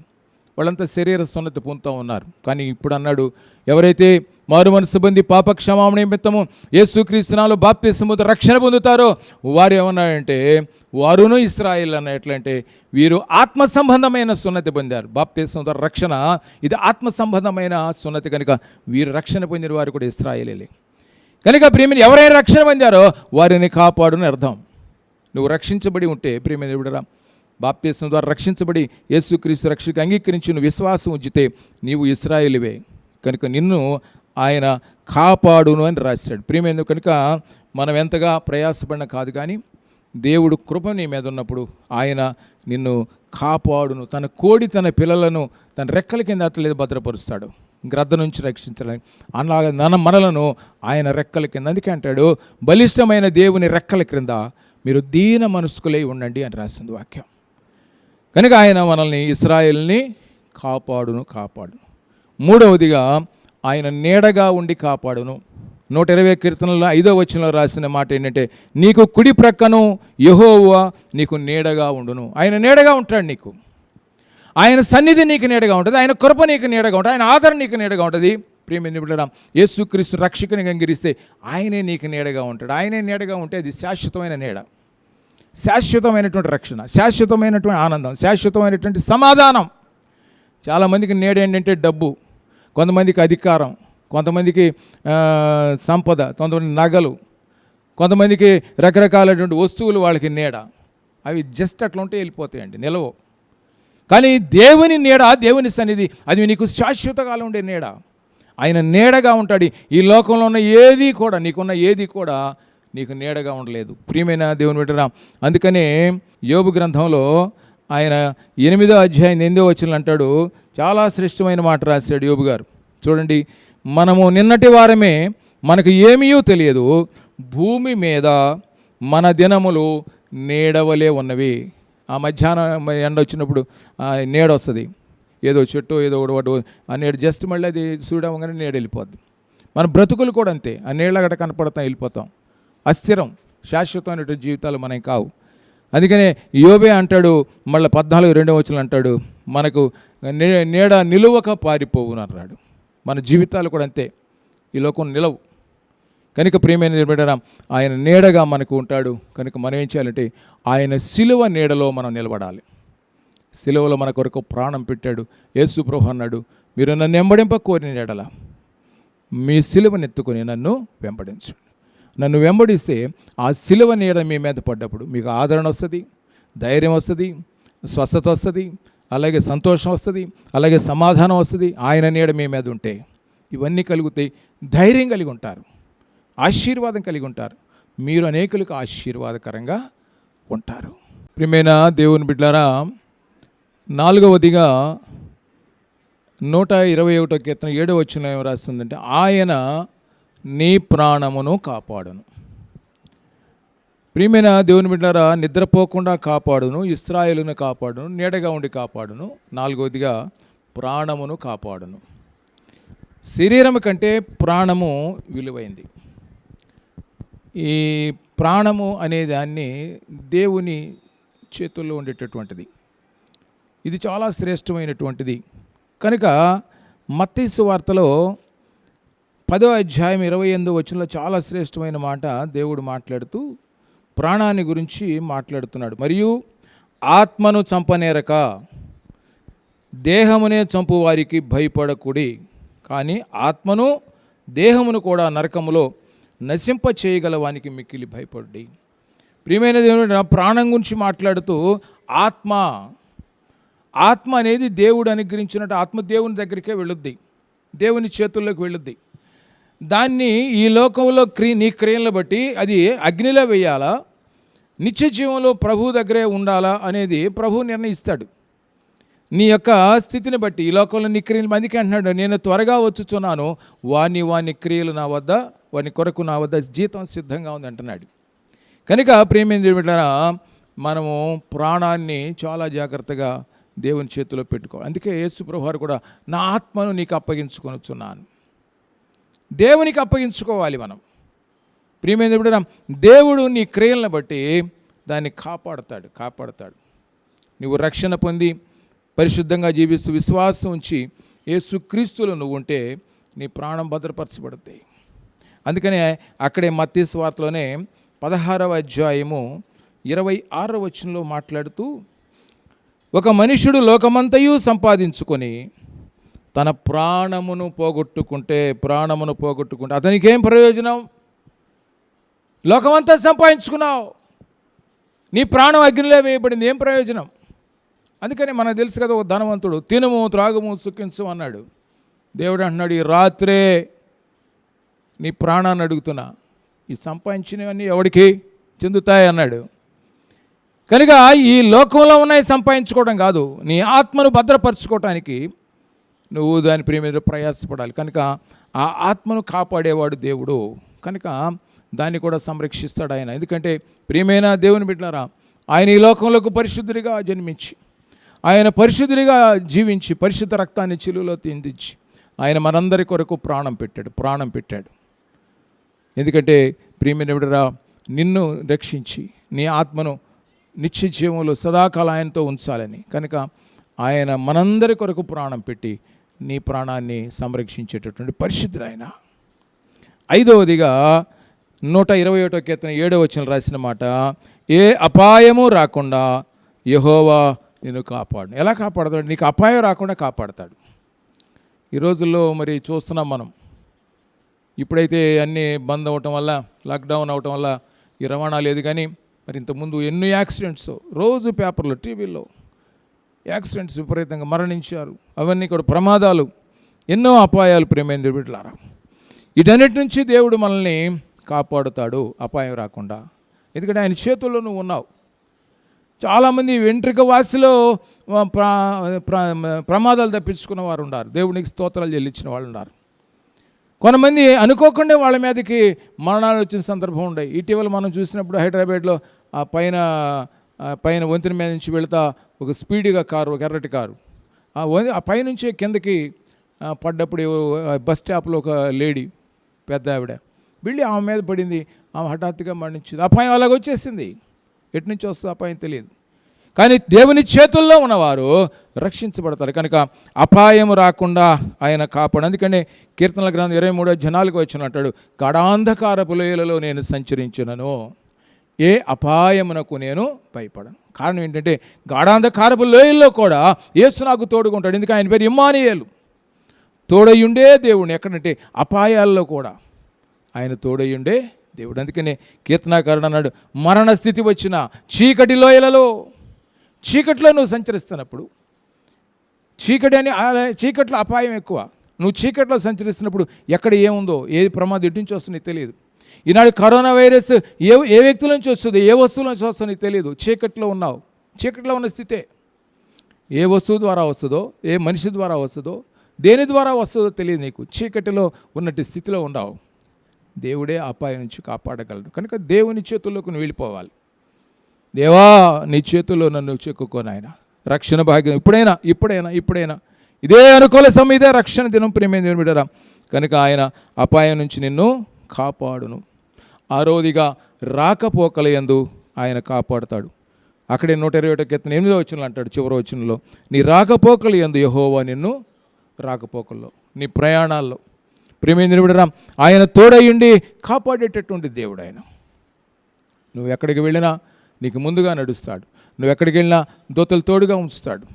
వాళ్ళంతా శరీర సున్నతి పొందుతూ ఉన్నారు. కానీ ఇప్పుడు అన్నాడు, ఎవరైతే మారు మనసు పొంది పాప క్షమాపణ నిమిత్తము యేసుక్రీస్తునాలో బాప్తిస్మముతో రక్షణ పొందుతారో వారు ఏమన్నాడంటే వారును ఇశ్రాయేల్ అన్న ఎట్లంటే వీరు ఆత్మ సంబంధమైన సున్నతి పొందారు. బాప్తిస్మముతో రక్షణ ఇది ఆత్మ సంబంధమైన సున్నతి కనుక వీరు రక్షణ పొందిన వారు కూడా ఇశ్రాయేలే కనుక ప్రియమైన ఎవరైనా రక్షణ పొందారో వారిని కాపాడుని అర్థం. నువ్వు రక్షించబడి ఉంటే ప్రియమైన దేవుడరా బాప్తిస్మం ద్వారా రక్షించబడి యేసుక్రీస్తు రక్షకు అంగీకరించి నువ్వు విశ్వాసం ఉంచితే నీవు ఇశ్రాయేలువే కనుక నిన్ను ఆయన కాపాడును అని రాశాడు. ప్రియమైన కనుక మనం ఎంతగా ప్రయాసపడిన కాదు, కానీ దేవుడు కృప నీ మీద ఉన్నప్పుడు ఆయన నిన్ను కాపాడును. తన కోడి తన పిల్లలను తన రెక్కల కింద అట్లేదు భద్రపరుస్తాడు గ్రద్ద నుంచి రక్షించడానికి. అలాగే మనలను ఆయన రెక్కల కింద, అందుకే అంటాడు బలిష్టమైన దేవుని రెక్కల క్రింద మీరు దీన మనస్కులై ఉండండి అని రాసింది వాక్యం. కనుక ఆయన మనల్ని ఇశ్రాయేల్ని కాపాడును. మూడవదిగా ఆయన నీడగా ఉండి కాపాడును. 120 కీర్తనలో 5వ వచనంలో రాసిన మాట ఏంటంటే నీకు కుడి ప్రక్కను యెహోవా నీకు నీడగా ఉండును. ఆయన నీడగా ఉంటాడు నీకు, ఆయన సన్నిధి నీకు నీడగా ఉంటుంది, ఆయన కృప నీకు నీడగా ఉంటుంది, ఆయన ఆదరణ నీకు నీడగా ఉంటుంది. ప్రియమైన బిడ్డలారా యేసుక్రీస్తు రక్షకుని అంగీకరిస్తే ఆయనే నీకు నీడగా ఉంటాడు. ఆయనే నీడగా ఉంటే అది శాశ్వతమైన నీడ, శాశ్వతమైనటువంటి రక్షణ, శాశ్వతమైనటువంటి ఆనందం, శాశ్వతమైనటువంటి సమాధానం. చాలామందికి నీడ ఏంటంటే డబ్బు, కొంతమందికి అధికారం, కొంతమందికి సంపద, కొంతమంది నగలు, కొంతమందికి రకరకాలైనటువంటి వస్తువులు వాళ్ళకి నీడ. అవి జస్ట్ అట్లా ఉంటే వెళ్ళిపోతాయండి, నిలవు. కానీ దేవుని నీడ, దేవుని సన్నిధి అది నీకు శాశ్వతకాలం ఉండే నీడ. ఆయన నీడగా ఉంటాడు. ఈ లోకంలో ఉన్న ఏది కూడా నీకున్న ఏది కూడా నీకు నీడగా ఉండలేదు ప్రియమైన దేవుని బిడ్డరా. అందుకనే యోబు గ్రంథంలో ఆయన 8వ అధ్యాయం 8వ వచనం అంటాడు, చాలా శ్రేష్టమైన మాట రాశాడు యోబు గారు. చూడండి, మనము నిన్నటి వారమే, మనకు ఏమీ తెలియదు, భూమి మీద మన దినములు నీడవలే ఉన్నవి. ఆ మధ్యాహ్నం ఎండ వచ్చినప్పుడు నీడ వస్తుంది, ఏదో చెట్టు ఏదో ఒకటి ఆ నీడ జస్ట్ మళ్ళీ అది చూడగానే నీడ వెళ్ళిపోద్ది. మన బ్రతుకులు కూడా అంతే, ఆ నీళ్ళ గట్ట కనపడతాం వెళ్ళిపోతాం. అస్థిరం, శాశ్వతమైనటువంటి జీవితాలు మనకి కావు. అందుకనే యోబే అంటాడు మళ్ళీ 14:2 వచనం అంటాడు, మనకు నీడ నిలువక పారిపోవును అన్నాడు. మన జీవితాలు కూడా అంతే, ఈ లోకం నిలవు. కనుక ప్రియమైన బిడ్డరా ఆయన నీడగా మనకు ఉంటాడు. కనుక మనం ఏం చేయాలంటే ఆయన సిలువ నీడలో మనం నిలబడాలి. సిలువలో మన కొరకు ప్రాణం పెట్టాడు. యేసు ప్రభువు అన్నాడు, మీరు నన్ను వెంబడింప కోరిన ఎడల మీ సిలువనెత్తుకొని నన్ను వెంబడించండి. నన్ను వెంబడిస్తే ఆ సిలువ నీడ మీ మీద పడ్డప్పుడు మీకు ఆదరణ వస్తుంది, ధైర్యం వస్తుంది, స్వస్థత వస్తుంది, అలాగే సంతోషం వస్తుంది, అలాగే సమాధానం వస్తుంది. ఆయన నీడ మీ మీద ఉంటే ఇవన్నీ కలుగుతాయి. ధైర్యం కలిగి ఉంటారు, ఆశీర్వాదం కలిగి ఉంటారు, మీరు అనేకులకు ఆశీర్వాదకరంగా ఉంటారు. ప్రియమైన దేవుని బిడ్డలారా 4వదిగా 121వ కీర్తన 7వ వచనంలో ఏం రాస్తుందంటే ఆయన నీ ప్రాణమును కాపాడును. ప్రియమైన దేవుని బిడ్డలారా నిద్రపోకుండా కాపాడును, ఇశ్రాయేలును కాపాడును, నీడగా ఉండి కాపాడును. 4వదిగా ప్రాణమును కాపాడును. శరీరం కంటే ప్రాణము విలువైంది. ఈ ప్రాణము అనే దాన్ని దేవుని చేతుల్లో ఉండేటటువంటిది, ఇది చాలా శ్రేష్టమైనటువంటిది. కనుక మత్తయి సువార్తలో 10వ అధ్యాయం 28వ వచనంలో చాలా శ్రేష్టమైన మాట దేవుడు మాట్లాడుతూ ప్రాణాన్ని గురించి మాట్లాడుతున్నాడు. మరియు ఆత్మను చంపనేరక దేహమునే చంపు వారికి భయపడకుడి, కానీ ఆత్మను దేహమును కూడా నరకములో నశింప చేయగల వానికి మిక్కిలి భయపడి. ప్రియమైన దేవుడు ప్రాణం గురించి మాట్లాడుతూ ఆత్మ అనేది దేవుడు అనుగ్రహించినట్టు ఆత్మ దేవుని దగ్గరికే వెళ్ళుద్ది, దేవుని చేతుల్లోకి వెళ్ళుద్ది. దాన్ని ఈ లోకంలో నీ క్రియలను బట్టి అది అగ్నిలో వేయాలా, నిత్య జీవంలో ప్రభు దగ్గరే ఉండాలా అనేది ప్రభు నిర్ణయిస్తాడు. నీ యొక్క స్థితిని బట్టి ఈ లోకంలో నీ క్రియలు, అందుకే అంటున్నాడు, నేను త్వరగా వచ్చుచున్నాను, వాని క్రియలు నా వద్ద, వాని కొరకు నా వద్ద జీతం సిద్ధంగా ఉంది అంటున్నాడు. కనుక ప్రియమైన దేవులారా, మనము ప్రాణాన్ని చాలా జాగ్రత్తగా దేవుని చేతిలో పెట్టుకోవాలి. అందుకే యేసు ప్రభువారు కూడా నా ఆత్మను నీకు అప్పగించుకొనుచున్నాను, దేవునికి అప్పగించుకోవాలి మనం. ప్రియమైన దేవులారా, దేవుడు నీ క్రియలను బట్టి దాన్ని కాపాడతాడు. నువ్వు రక్షణ పొంది పరిశుద్ధంగా జీవిస్తూ విశ్వాసం ఉంచి యేసుక్రీస్తులో నువ్వు ఉంటే నీ ప్రాణం భద్రపరచబడుతుంది. అందుకనే అక్కడే మత్తయి సువార్తలోనే 16వ అధ్యాయము 26వ వచనంలో మాట్లాడుతూ, ఒక మనుషుడు లోకమంతయు సంపాదించుకొని తన ప్రాణమును పోగొట్టుకుంటే అతనికి ఏం ప్రయోజనం? లోకమంతా సంపాదించుకున్నావు, నీ ప్రాణం అగ్నిలో వేయబడింది, ఏం ప్రయోజనం? అందుకని మనకు తెలుసు కదా, ఒక ధనవంతుడు తినుము త్రాగుము సుఖించు అన్నాడు. దేవుడు అంటున్నాడు, ఈ రాత్రే నీ ప్రాణాన్ని అడుగుతున్నా, ఈ సంపాదించినవన్నీ ఎవడికి చెందుతాయి అన్నాడు. కనుక ఈ లోకంలో ఉన్నాయి సంపాదించుకోవడం కాదు, నీ ఆత్మను భద్రపరచుకోవటానికి నువ్వు దాని ప్రేమ ప్రయాసపడాలి. కనుక ఆ ఆత్మను కాపాడేవాడు దేవుడు, కనుక దాన్ని కూడా సంరక్షిస్తాడు ఆయన. ఎందుకంటే ప్రియమైన దేవుని బిడ్డలారా, ఆయన ఈ లోకంలోకి పరిశుద్ధుడిగా జన్మించి, ఆయన పరిశుద్ధుడిగా జీవించి, పరిశుద్ధ రక్తాన్ని చిలువలో తిందించి ఆయన మనందరి కొరకు ప్రాణం పెట్టాడు. ఎందుకంటే ప్రియమైన బిడ్డలారా, నిన్ను రక్షించి నీ ఆత్మను నిత్య జీవంలో సదాకాలం ఆయనతో ఉంచాలని, కనుక ఆయన మనందరి కొరకు ప్రాణం పెట్టి నీ ప్రాణాన్ని సంరక్షించేటటువంటి పరిశుద్ధుడు ఆయన. 5వదిగా 121వ కీర్తన 7వ వచనం రాసిన మాట, ఏ అపాయము రాకుండా యెహోవా నిన్ను కాపాడు. ఎలా కాపాడతాడు? నీకు అపాయం రాకుండా కాపాడతాడు. ఈ రోజుల్లో మరి చూస్తున్నాం మనం, ఇప్పుడైతే అన్నీ బంద్ అవ్వటం వల్ల, లాక్డౌన్ అవ్వటం వల్ల ఈ రవాణా లేదు, కానీ మరి ఇంతకుముందు ఎన్నో యాక్సిడెంట్స్ రోజు పేపర్లో టీవీలో యాక్సిడెంట్స్, విపరీతంగా మరణించారు, అవన్నీ కూడా ప్రమాదాలు, ఎన్నో అపాయాలు. ప్రియమైన బిడ్డలారా, వీటన్నిటి నుంచి దేవుడు మనల్ని కాపాడుతాడు అపాయం రాకుండా, ఎందుకంటే ఆయన చేతుల్లో నువ్వు ఉన్నావు. చాలామంది వెంట్రుక వాసిలో ప్రమాదాలు తప్పించుకున్న వారు ఉన్నారు, దేవునికి స్తోత్రాలు చెల్లించిన వాళ్ళు ఉన్నారు. కొంతమంది అనుకోకుండా వాళ్ళ మీదకి మరణాలు వచ్చిన సందర్భం ఉన్నాయి. ఇటీవల మనం చూసినప్పుడు హైదరాబాద్లో ఆ పైన వంతెన మీద నుంచి వెళుతా ఒక స్పీడ్గా కారు, ఒక ఎర్రటి కారు ఆ పైనుంచి కిందకి పడ్డప్పుడు బస్ స్టాప్లో ఒక లేడీ, పెద్ద ఆవిడ వెళ్ళి ఆమె మీద పడింది, ఆమె హఠాత్తుగా మరణించింది. అపాయం అలాగ వచ్చేసింది, ఎటు నుంచి వస్తుందో అపాయం తెలియదు. కానీ దేవుని చేతుల్లో ఉన్నవారు రక్షించబడతారు. కనుక అపాయం రాకుండా ఆయన కాపాడు. అందుకనే కీర్తనల గ్రంథం 23:4 వచ్చిన అంటాడు, గాఢాంధకారపు లోయలలో నేను సంచరించినను, ఏ అపాయమునకు నేను భయపడను. కారణం ఏంటంటే గాఢాంధకారపు లోయల్లో కూడా యేసు నాకు తోడుకుంటాడు. ఎందుకంటే ఆయన పేరు ఇమ్మానుయేలు, తోడయుండే దేవుడు. ఎక్కడంటే అపాయాల్లో కూడా ఆయన తోడయుండే దేవుడు. అందుకనే కీర్తనాకారుడు అన్నాడు, మరణ స్థితి వచ్చిన చీకటి లోయలలో, చీకట్లో నువ్వు సంచరిస్తున్నప్పుడు, చీకట్లో అపాయం ఎక్కువ. నువ్వు చీకట్లో సంచరిస్తున్నప్పుడు ఎక్కడ ఏముందో, ఏ ప్రమాదం ఎటు నుంచి వస్తుందో నీకు తెలియదు. ఈనాడు కరోనా వైరస్ ఏ వ్యక్తుల నుంచి వస్తుందో, ఏ వస్తువుల నుంచి వస్తుందో నీకు తెలియదు. చీకట్లో ఉన్నావు, చీకట్లో ఉన్న స్థితే. ఏ వస్తువు ద్వారా వస్తుందో, ఏ మనిషి ద్వారా వస్తుందో, దేని ద్వారా వస్తుందో తెలియదు నీకు. చీకటిలో ఉన్నట్టు స్థితిలో ఉండవు. దేవుడే అపాయం నుంచి కాపాడగలడు. కనుక దేవుని చేతుల్లోకి నువ్వు వెళ్ళిపోవాలి. దేవా, నీ చేతుల్లో నన్ను చెక్కుకోనాయన, రక్షణ భాగ్యం ఇప్పుడైనా ఇదే అనుకూల సమయం, ఇదే రక్షణ దినం. ప్రియమైన దేవుని బిడ్డలారా, కనుక ఆయన అపాయం నుంచి నిన్ను కాపాడును. 6వదిగా రాకపోకల యందు ఆయన కాపాడుతాడు. అక్కడే 121 కీర్తన 8వ వచనంలో అంటాడు, చివరి వచనంలో, నీ రాకపోకల యందు యెహోవా నిన్ను, రాకపోకల్లో, నీ ప్రయాణాల్లో, ప్రియమైన దేవుడరా, ఆయన తోడయ్యుండి కాపాడేటటువంటి దేవుడు ఆయన. నువ్వు ఎక్కడికి వెళ్ళినా నీకు ముందుగా నడుస్తాడు. నువ్వు ఎక్కడికి వెళ్ళినా దూతలు తోడుగా ఉంచుతాడు.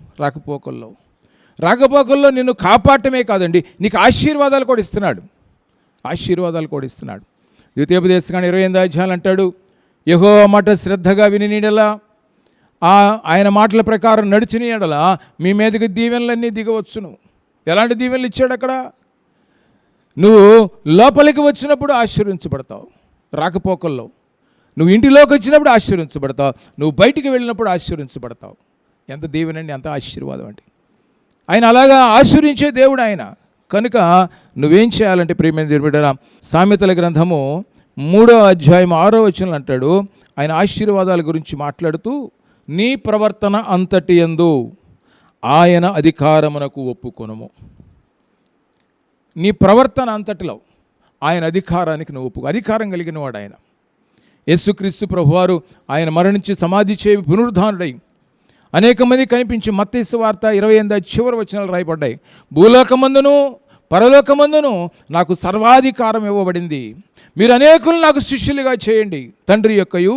రాకపోకల్లో నిన్ను కాపాడటమే కాదండి, నీకు ఆశీర్వాదాలు కూడా ఇస్తున్నాడు. ద్వితీయోపదేశకాండ 28వ అధ్యాయం అంటాడు, యెహోవా మాట శ్రద్ధగా విని నీడలా, ఆయన మాటల ప్రకారం నడిచిన ఎడల మీ మీదకి దీవెనలన్నీ దిగవచ్చును. ఎలాంటి దీవెనలు ఇచ్చాడు అక్కడ? నువ్వు లోపలికి వచ్చినప్పుడు ఆశీర్వించబడతావు. రాకపోకల్లో నువ్వు ఇంటిలోకి వచ్చినప్పుడు ఆశీర్వించబడతావు. నువ్వు బయటికి వెళ్ళినప్పుడు ఆశీర్వించబడతావు. ఎంత దీవెనండి, ఎంత ఆశీర్వాదం అండి. ఆయన అలాగా ఆశీర్వించే దేవుడు ఆయన. కనుక నువ్వేం చేయాలంటే ప్రియమైన దేవుడు, సామెతల గ్రంథము 3వ అధ్యాయం 6వ వచనంలో అంటాడు, ఆయన ఆశీర్వాదాల గురించి మాట్లాడుతూ, నీ ప్రవర్తన అంతటి యందు ఆయన అధికారమునకు ఒప్పుకొనుము. నీ ప్రవర్తన అంతటిలో ఆయన అధికారానికి నువ్వు ఒప్పుకో. అధికారం కలిగిన వాడు ఆయన. యేసుక్రీస్తు ప్రభువారు ఆయన మరణించి సమాధి చేయి పునరుద్ధానుడై అనేక మంది కనిపించి మత్తయి సువార్త 28 చివరి వచనాలు రాయబడ్డాయి. భూలోకమందును పరలోకమందును నాకు సర్వాధికారం ఇవ్వబడింది. మీరు అనేకులు నాకు శిష్యులుగా చేయండి. తండ్రి యొక్కయు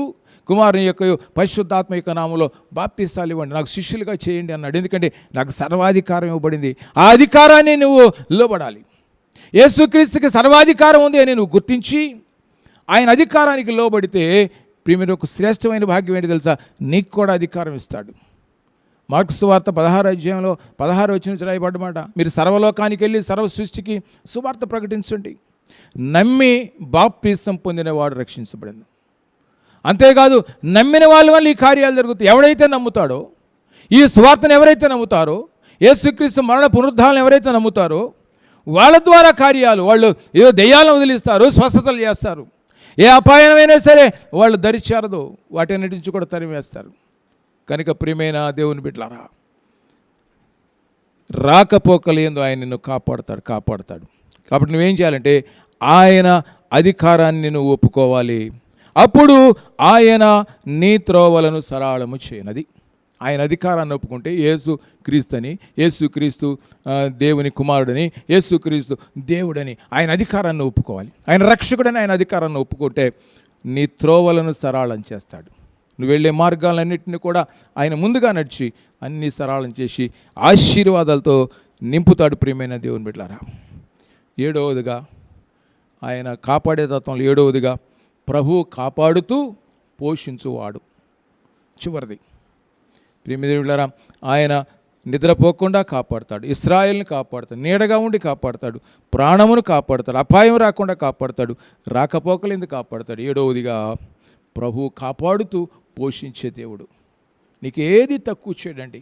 కుమారుని యొక్కయు పరిశుద్ధాత్మ యొక్క నామంలో బాప్తిసాలు ఇవ్వండి, నాకు శిష్యులుగా చేయండి అన్నాడు. ఎందుకంటే నాకు సర్వాధికారం ఇవ్వబడింది. ఆ అధికారాన్ని నువ్వు లోబడాలి. యేసుక్రీస్తుకి సర్వాధికారం ఉంది అని నువ్వు గుర్తించి ఆయన అధికారానికి లోబడితే ప్రియమైన ఒక శ్రేష్టమైన భాగ్యం ఏంటి తెలుసా? నీకు కూడా అధికారం ఇస్తాడు. మార్కు సువార్త 16వ అధ్యాయంలో 16వ వచనం నుంచి రాయబడ్డమాట, మీరు సర్వలోకానికి వెళ్ళి సర్వ సృష్టికి సువార్త ప్రకటించండి. నమ్మి బాప్తిసం పొందినవాడు రక్షించబడింది. అంతేకాదు నమ్మిన వాళ్ళ వల్ల ఈ కార్యాలు జరుగుతాయి. ఎవడైతే నమ్ముతాడో, ఈ సువార్తను ఎవరైతే నమ్ముతారో, యేసుక్రీస్తు మరణ పునరుద్ధానం ఎవరైతే నమ్ముతారో వాళ్ళ ద్వారా కార్యాలు, వాళ్ళు ఏదో దెయ్యాలను వదిలిస్తారు, స్వస్థతలు చేస్తారు. ఏ అపాయమైనా సరే వాళ్ళు దరిచేరదు, వాటన్నిటి నుంచి కూడా తరిమేస్తారు. కనుక ప్రియమైన దేవుని బిడ్డలారా, రాకపోకలేందు ఆయన నిన్ను కాపాడుతాడు. కాబట్టి నువ్వేం చేయాలంటే ఆయన అధికారాన్ని నువ్వు ఒప్పుకోవాలి. అప్పుడు ఆయన నీ త్రోవలను సరళము చేయనది. ఆయన అధికారాన్ని ఒప్పుకుంటే యేసు క్రీస్తు దేవుని కుమారుడని, యేసుక్రీస్తు దేవుడని ఆయన అధికారాన్ని ఒప్పుకోవాలి. ఆయన రక్షకుడని ఆయన అధికారాన్ని ఒప్పుకుంటే నీ త్రోవలను సరళం చేస్తాడు. నువ్వు వెళ్ళే మార్గాలన్నింటినీ కూడా ఆయన ముందుగా నడిచి అన్నీ సరళం చేసి ఆశీర్వాదాలతో నింపుతాడు. ప్రియమైన దేవుని బిడ్డలారా, 7వదిగా ఆయన కాపాడే తత్వంలో 7వదిగా ప్రభువు కాపాడుతూ పోషించువాడు. చివరిది ప్రియమైన దేవుని బిడ్డలారా, ఆయన నిద్రపోకుండా కాపాడుతాడు. ఇశ్రాయేల్ని కాపాడుతాడు, నీడగా ఉండి కాపాడుతాడు, ప్రాణమును కాపాడుతాడు, అపాయం రాకుండా కాపాడుతాడు, రాకపోకలేందు కాపాడుతాడు. 7వదిగా ప్రభువు కాపాడుతూ పోషించే దేవుడు. నీకు ఏది తక్కువ చేయడండి.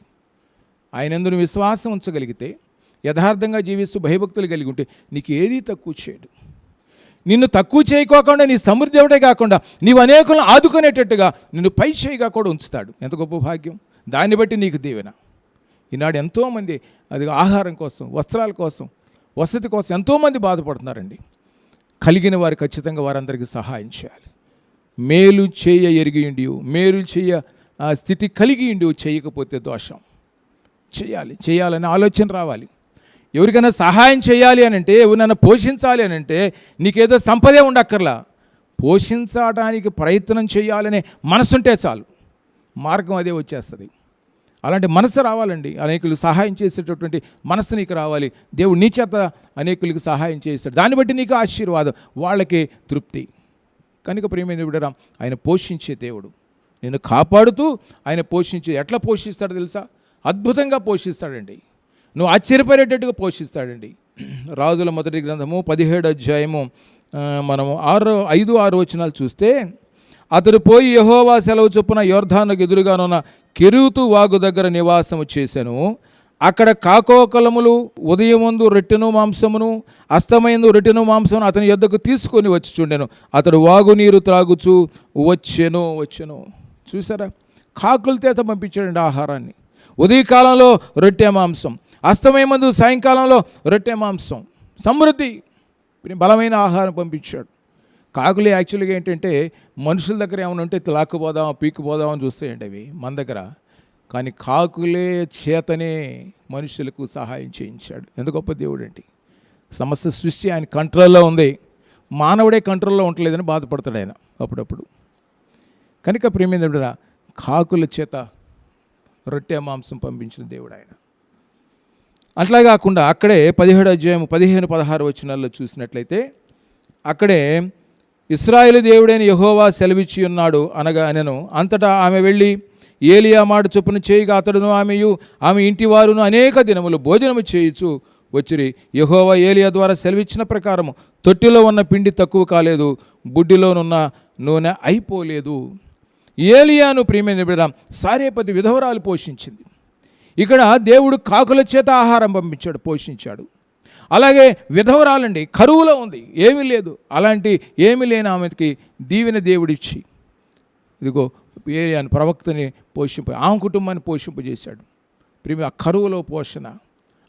ఆయన యందు విశ్వాసం ఉంచగలిగితే, యథార్థంగా జీవిస్తూ భయభక్తులు కలిగి ఉంటే నీకు ఏది తక్కువ చేయడు. నిన్ను తక్కువ చేయకోకుండా నీ సమృద్ధి దేవుడే కాకుండా నీవు అనేకులను ఆదుకునేటట్టుగా నిన్ను పై చేయిగా కూడా ఉంచుతాడు. ఎంత గొప్ప భాగ్యం! దాన్ని బట్టి నీకు దీవెన. ఈనాడు ఎంతోమంది అది ఆహారం కోసం, వస్త్రాల కోసం, వసతి కోసం ఎంతోమంది బాధపడుతున్నారండి. కలిగిన వారు ఖచ్చితంగా వారందరికీ సహాయం చేయాలి. మేలు చేయ ఎరిగియుండి, మేలు చేయ స్థితి కలిగియుండి చేయకపోతే దోషం. చేయాలని ఆలోచన రావాలి. ఎవరికైనా సహాయం చేయాలి అని అంటే, ఎవరినైనా పోషించాలి అని అంటే నీకేదో సంపదే ఉండక్కర్లా. పోషించడానికి ప్రయత్నం చేయాలనే మనసుంటే చాలు, మార్గం అదే వచ్చేస్తుంది. అలాంటి మనసు రావాలండి. అనేకులు సహాయం చేసేటటువంటి మనసు నీకు రావాలి. దేవుడు నీ చేత అనేకులకు సహాయం చేస్తాడు. దాన్ని బట్టి నీకు ఆశీర్వాదం, వాళ్ళకి తృప్తి. కనుక ప్రియమైన బిడ్డరా, ఆయన పోషించే దేవుడు. నిన్ను కాపాడుతూ ఆయన పోషించే. ఎట్లా పోషిస్తాడో తెలుసా? అద్భుతంగా పోషిస్తాడండి. నువ్వు ఆశ్చర్యపడేటట్టుగా పోషిస్తాడండి. రాజుల మొదటి గ్రంథము 17వ అధ్యాయము మనము 5-6 వచనాలు చూస్తే, అతడు పోయి యెహోవా సెలవు చొప్పున యొర్దానుకు ఎదురుగానున్న కెరీతు వాగు దగ్గర నివాసము చేసెను. అక్కడ కాకోకలములు ఉదయమందు రొట్టెను మాంసమును, అస్తమయందు రొట్టెను మాంసమును అతని యొద్దకు తీసుకొని వచ్చి చుండెను. అతడు వాగునీరు త్రాగుచూ వచ్చెను. చూసారా? కాకుల చేత పంపించాడండి ఆహారాన్ని. ఉదయకాలంలో రొట్టె మాంసం, అస్తమయమందు సాయంకాలంలో రొట్టె మాంసం, సమృద్ధి, బలమైన ఆహారం పంపించాడు. కాకులు యాక్చువల్గా ఏంటంటే మనుషుల దగ్గర ఏమైనా ఉంటే లాక్కుపోదాం, పీక్కుపోదామని చూస్తాయండి అవి మన దగ్గర. కానీ కాకులే చేతనే మనుషులకు సహాయం చేయించాడు. ఎంత గొప్ప దేవుడు అండి. సమస్త సృష్టి ఆయన కంట్రోల్లో ఉంది, మానవుడే కంట్రోల్లో ఉండలేదని బాధపడతాడు ఆయన అప్పుడప్పుడు. కనుక ప్రేమేంద్రుడా, కాకుల చేత రొట్టె మాంసం పంపించిన దేవుడు ఆయన. అట్లా కాకుండా అక్కడే 17వ అధ్యాయం 15-16 వచనాల్లో చూసినట్లయితే అక్కడే ఇశ్రాయేలు దేవుడైన యెహోవా సెలవిచ్చి ఉన్నాడు అనగా అనెను. అంతటా ఆమె వెళ్ళి ఏలియా మాట చొప్పున చేయగా అతడును ఆమె ఇంటి వారును అనేక దినములు భోజనము చేయుచు వచ్చిరి. యెహోవా ఏలియా ద్వారా సెలవిచ్చిన ప్రకారము తొట్టిలో ఉన్న పిండి తక్కువ కాలేదు, బుడ్డిలోనున్న నూనె అయిపోలేదు. ఏలియాను ప్రియమైన బిడ్డ సారేపతి విధవరాలు పోషించింది. ఇక్కడ దేవుడు కాకుల చేత ఆహారం పంపించాడు, పోషించాడు. అలాగే విధవరాలండి, కరువులో ఉంది, ఏమీ లేదు. అలాంటి ఏమీ లేని ఆమెకి దీవెన దేవుడిచ్చి ఇదిగో ఏలియాను ప్రవక్తని ఆమె కుటుంబాన్ని పోషింపజేశాడు. ప్రియమైన ఆ కరువులో పోషణ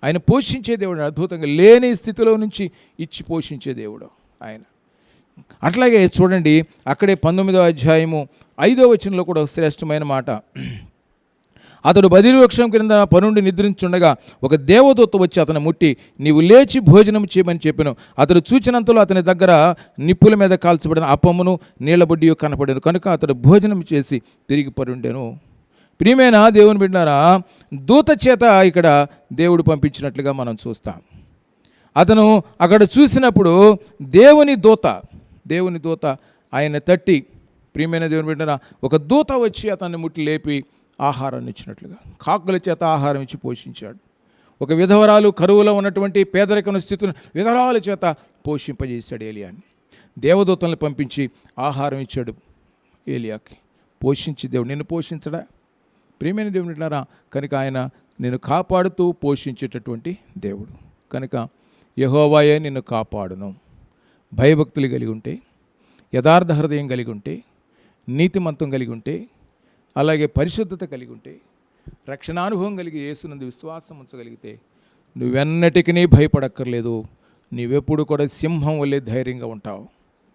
ఆయన పోషించే దేవుడు, అద్భుతంగా లేని స్థితిలో నుంచి ఇచ్చి పోషించే దేవుడు ఆయన. అట్లాగే చూడండి అక్కడే 19వ అధ్యాయము 5వ వచనంలో కూడా శ్రేష్టమైన మాట. అతడు బదిరి వృక్షం క్రింద పనుండి నిద్రించుండగా ఒక దేవదూత వచ్చి అతను ముట్టి నీవు లేచి భోజనం చేయమని చెప్పాను. అతడు చూచినంతలో అతని దగ్గర నిప్పుల మీద కాల్చబడిన అప్పమును నీళ్ల బొడ్డియు కనపడాను. కనుక అతడు భోజనం చేసి తిరిగి పరుండెను. ప్రియమైన దేవుని బిడ్డారా, దూత చేత ఇక్కడ దేవుడు పంపించినట్లుగా మనం చూస్తాం. అతను అక్కడ చూసినప్పుడు దేవుని దూత ఆయన తట్టి, ప్రియమైన దేవుని బిడ్డారా, ఒక దూత వచ్చి అతన్ని ముట్టి లేపి ఆహారాన్ని ఇచ్చినట్లుగా కాకుల చేత ఆహారం ఇచ్చి పోషించాడు. ఒక విధవరాలు కరువులో ఉన్నటువంటి పేదరికం స్థితిని విధవరాల చేత పోషింపజేశాడు ఏలియాని. దేవదూతలను పంపించి ఆహారం ఇచ్చాడు ఏలియాకి. పోషించి దేవుడు నిన్ను పోషించడా ప్రియమైన దేవుని బిడ్డలారా? కనుక ఆయన నిన్ను కాపాడుతూ పోషించేటటువంటి దేవుడు. కనుక యెహోవాయే నిన్ను కాపాడును. భయభక్తులు కలిగి ఉంటే, యథార్థ హృదయం కలిగి ఉంటే, నీతిమంతం కలిగి ఉంటే, అలాగే పరిశుద్ధత కలిగి ఉంటే, రక్షణానుభవం కలిగి యేసునందు విశ్వాసం ఉంచగలిగితే నువ్వెన్నటికీ భయపడక్కర్లేదు. నీవెప్పుడు కూడా సింహం వల్లే ధైర్యంగా ఉంటావు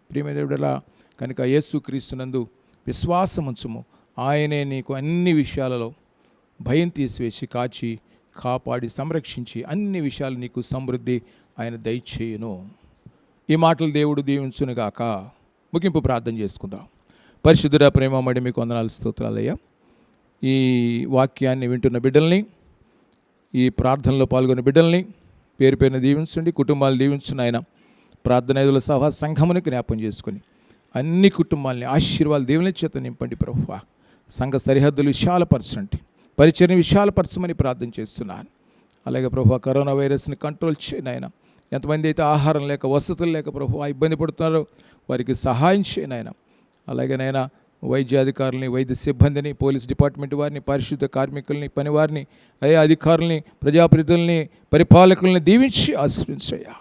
ప్రియమైన దేవుడలా. కనుక యేసుక్రీస్తునందు విశ్వాసం ఉంచుము. ఆయనే నీకు అన్ని విషయాలలో భయం తీసివేసి కాచి కాపాడి సంరక్షించి అన్ని విషయాలు నీకు సమృద్ధి ఆయన దయచేయును. ఈ మాటలు దేవుడు దీవించునుగాక. ముగింపు ప్రార్థన చేసుకుందాం. పరిశుద్ధుడా, ప్రేమమడి మీకు వందనాలు, స్తోత్రాలయ్యా. ఈ వాక్యాన్ని వింటున్న బిడ్డల్ని, ఈ ప్రార్థనలో పాల్గొన్న బిడ్డల్ని పేరు పేరున దీవించండి. కుటుంబాలు దీవించిన ఆయన ప్రార్థన ఐదుల సభా సంఘముని జ్ఞాపం చేసుకుని అన్ని కుటుంబాలని ఆశీర్వాదాలు దేవుని చేత నింపండి ప్రభువా. సంఘ సరిహద్దులు విశాలపరచండి, పరిచర్ని విశాలపరచమని ప్రార్థన చేస్తున్నాను. అలాగే ప్రభువా, కరోనా వైరస్ని కంట్రోల్ చేయను ఆయన. ఎంతమంది అయితే ఆహారం లేక, వసతులు లేక ప్రభువా ఇబ్బంది పడుతున్నారో వారికి సహాయం చేయను ఆయన. అలాగే నాయన వైద్యాధికారులని, వైద్య సిబ్బందిని, పోలీస్ డిపార్ట్మెంట్ వారిని, పారిశుద్ధ కార్మికుల్ని, పనివారిని, అయ్యా అధికారుల్ని, ప్రజాప్రతినిధుల్ని, పరిపాలకుల్ని దీవించి ఆశీర్వదించయ్యా.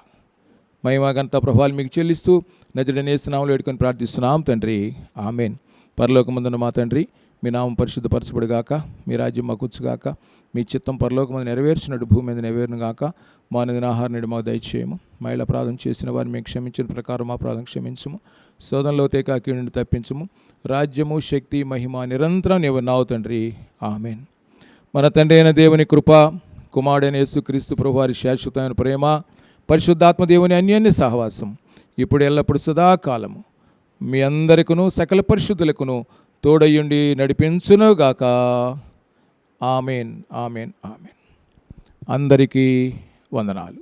మహిమగంతా ప్రభావాలు మీకు చెల్లిస్తూ నజరేయుడైన యేసు నామములో వేడుకొని ప్రార్థిస్తున్నాం తండ్రి, ఆమేన్. పరలోకమందున్న మా తండ్రి, మీ నామం పరిశుద్ధపరచబడుగాక, మీ రాజ్యం మాకుచ్చుగాక, మీ చిత్తం పరలోకమందు నెరవేర్చినట్టు భూమి మీద నెరవేరునుగాక. మా అనుదిన ఆహారాన్ని మాకు దయచేయము. మహిళ అపరాధం చేసిన వారిని మేము క్షమించిన ప్రకారం మా అపరాధం క్షమించుము. శోధనలో తేకాకి నుండి తప్పించుము. రాజ్యము, శక్తి, మహిమ నిరంతరం నీవు నావు తండ్రి, ఆమేన్. మన తండ్రి అయిన దేవుని కృప, కుమారుడైన యేసుక్రీస్తు ప్రభువారి శాశ్వతమైన ప్రేమ, పరిశుద్ధాత్మ దేవుని అన్యోన్య సహవాసం ఇప్పుడు ఎల్లప్పుడు సదాకాలము మీ అందరికను సకల పరిశుద్ధులకును తోడయ్యుండి నడిపించునుగాక. ఆమేన్, ఆమేన్, ఆమేన్. అందరికీ వందనాలు.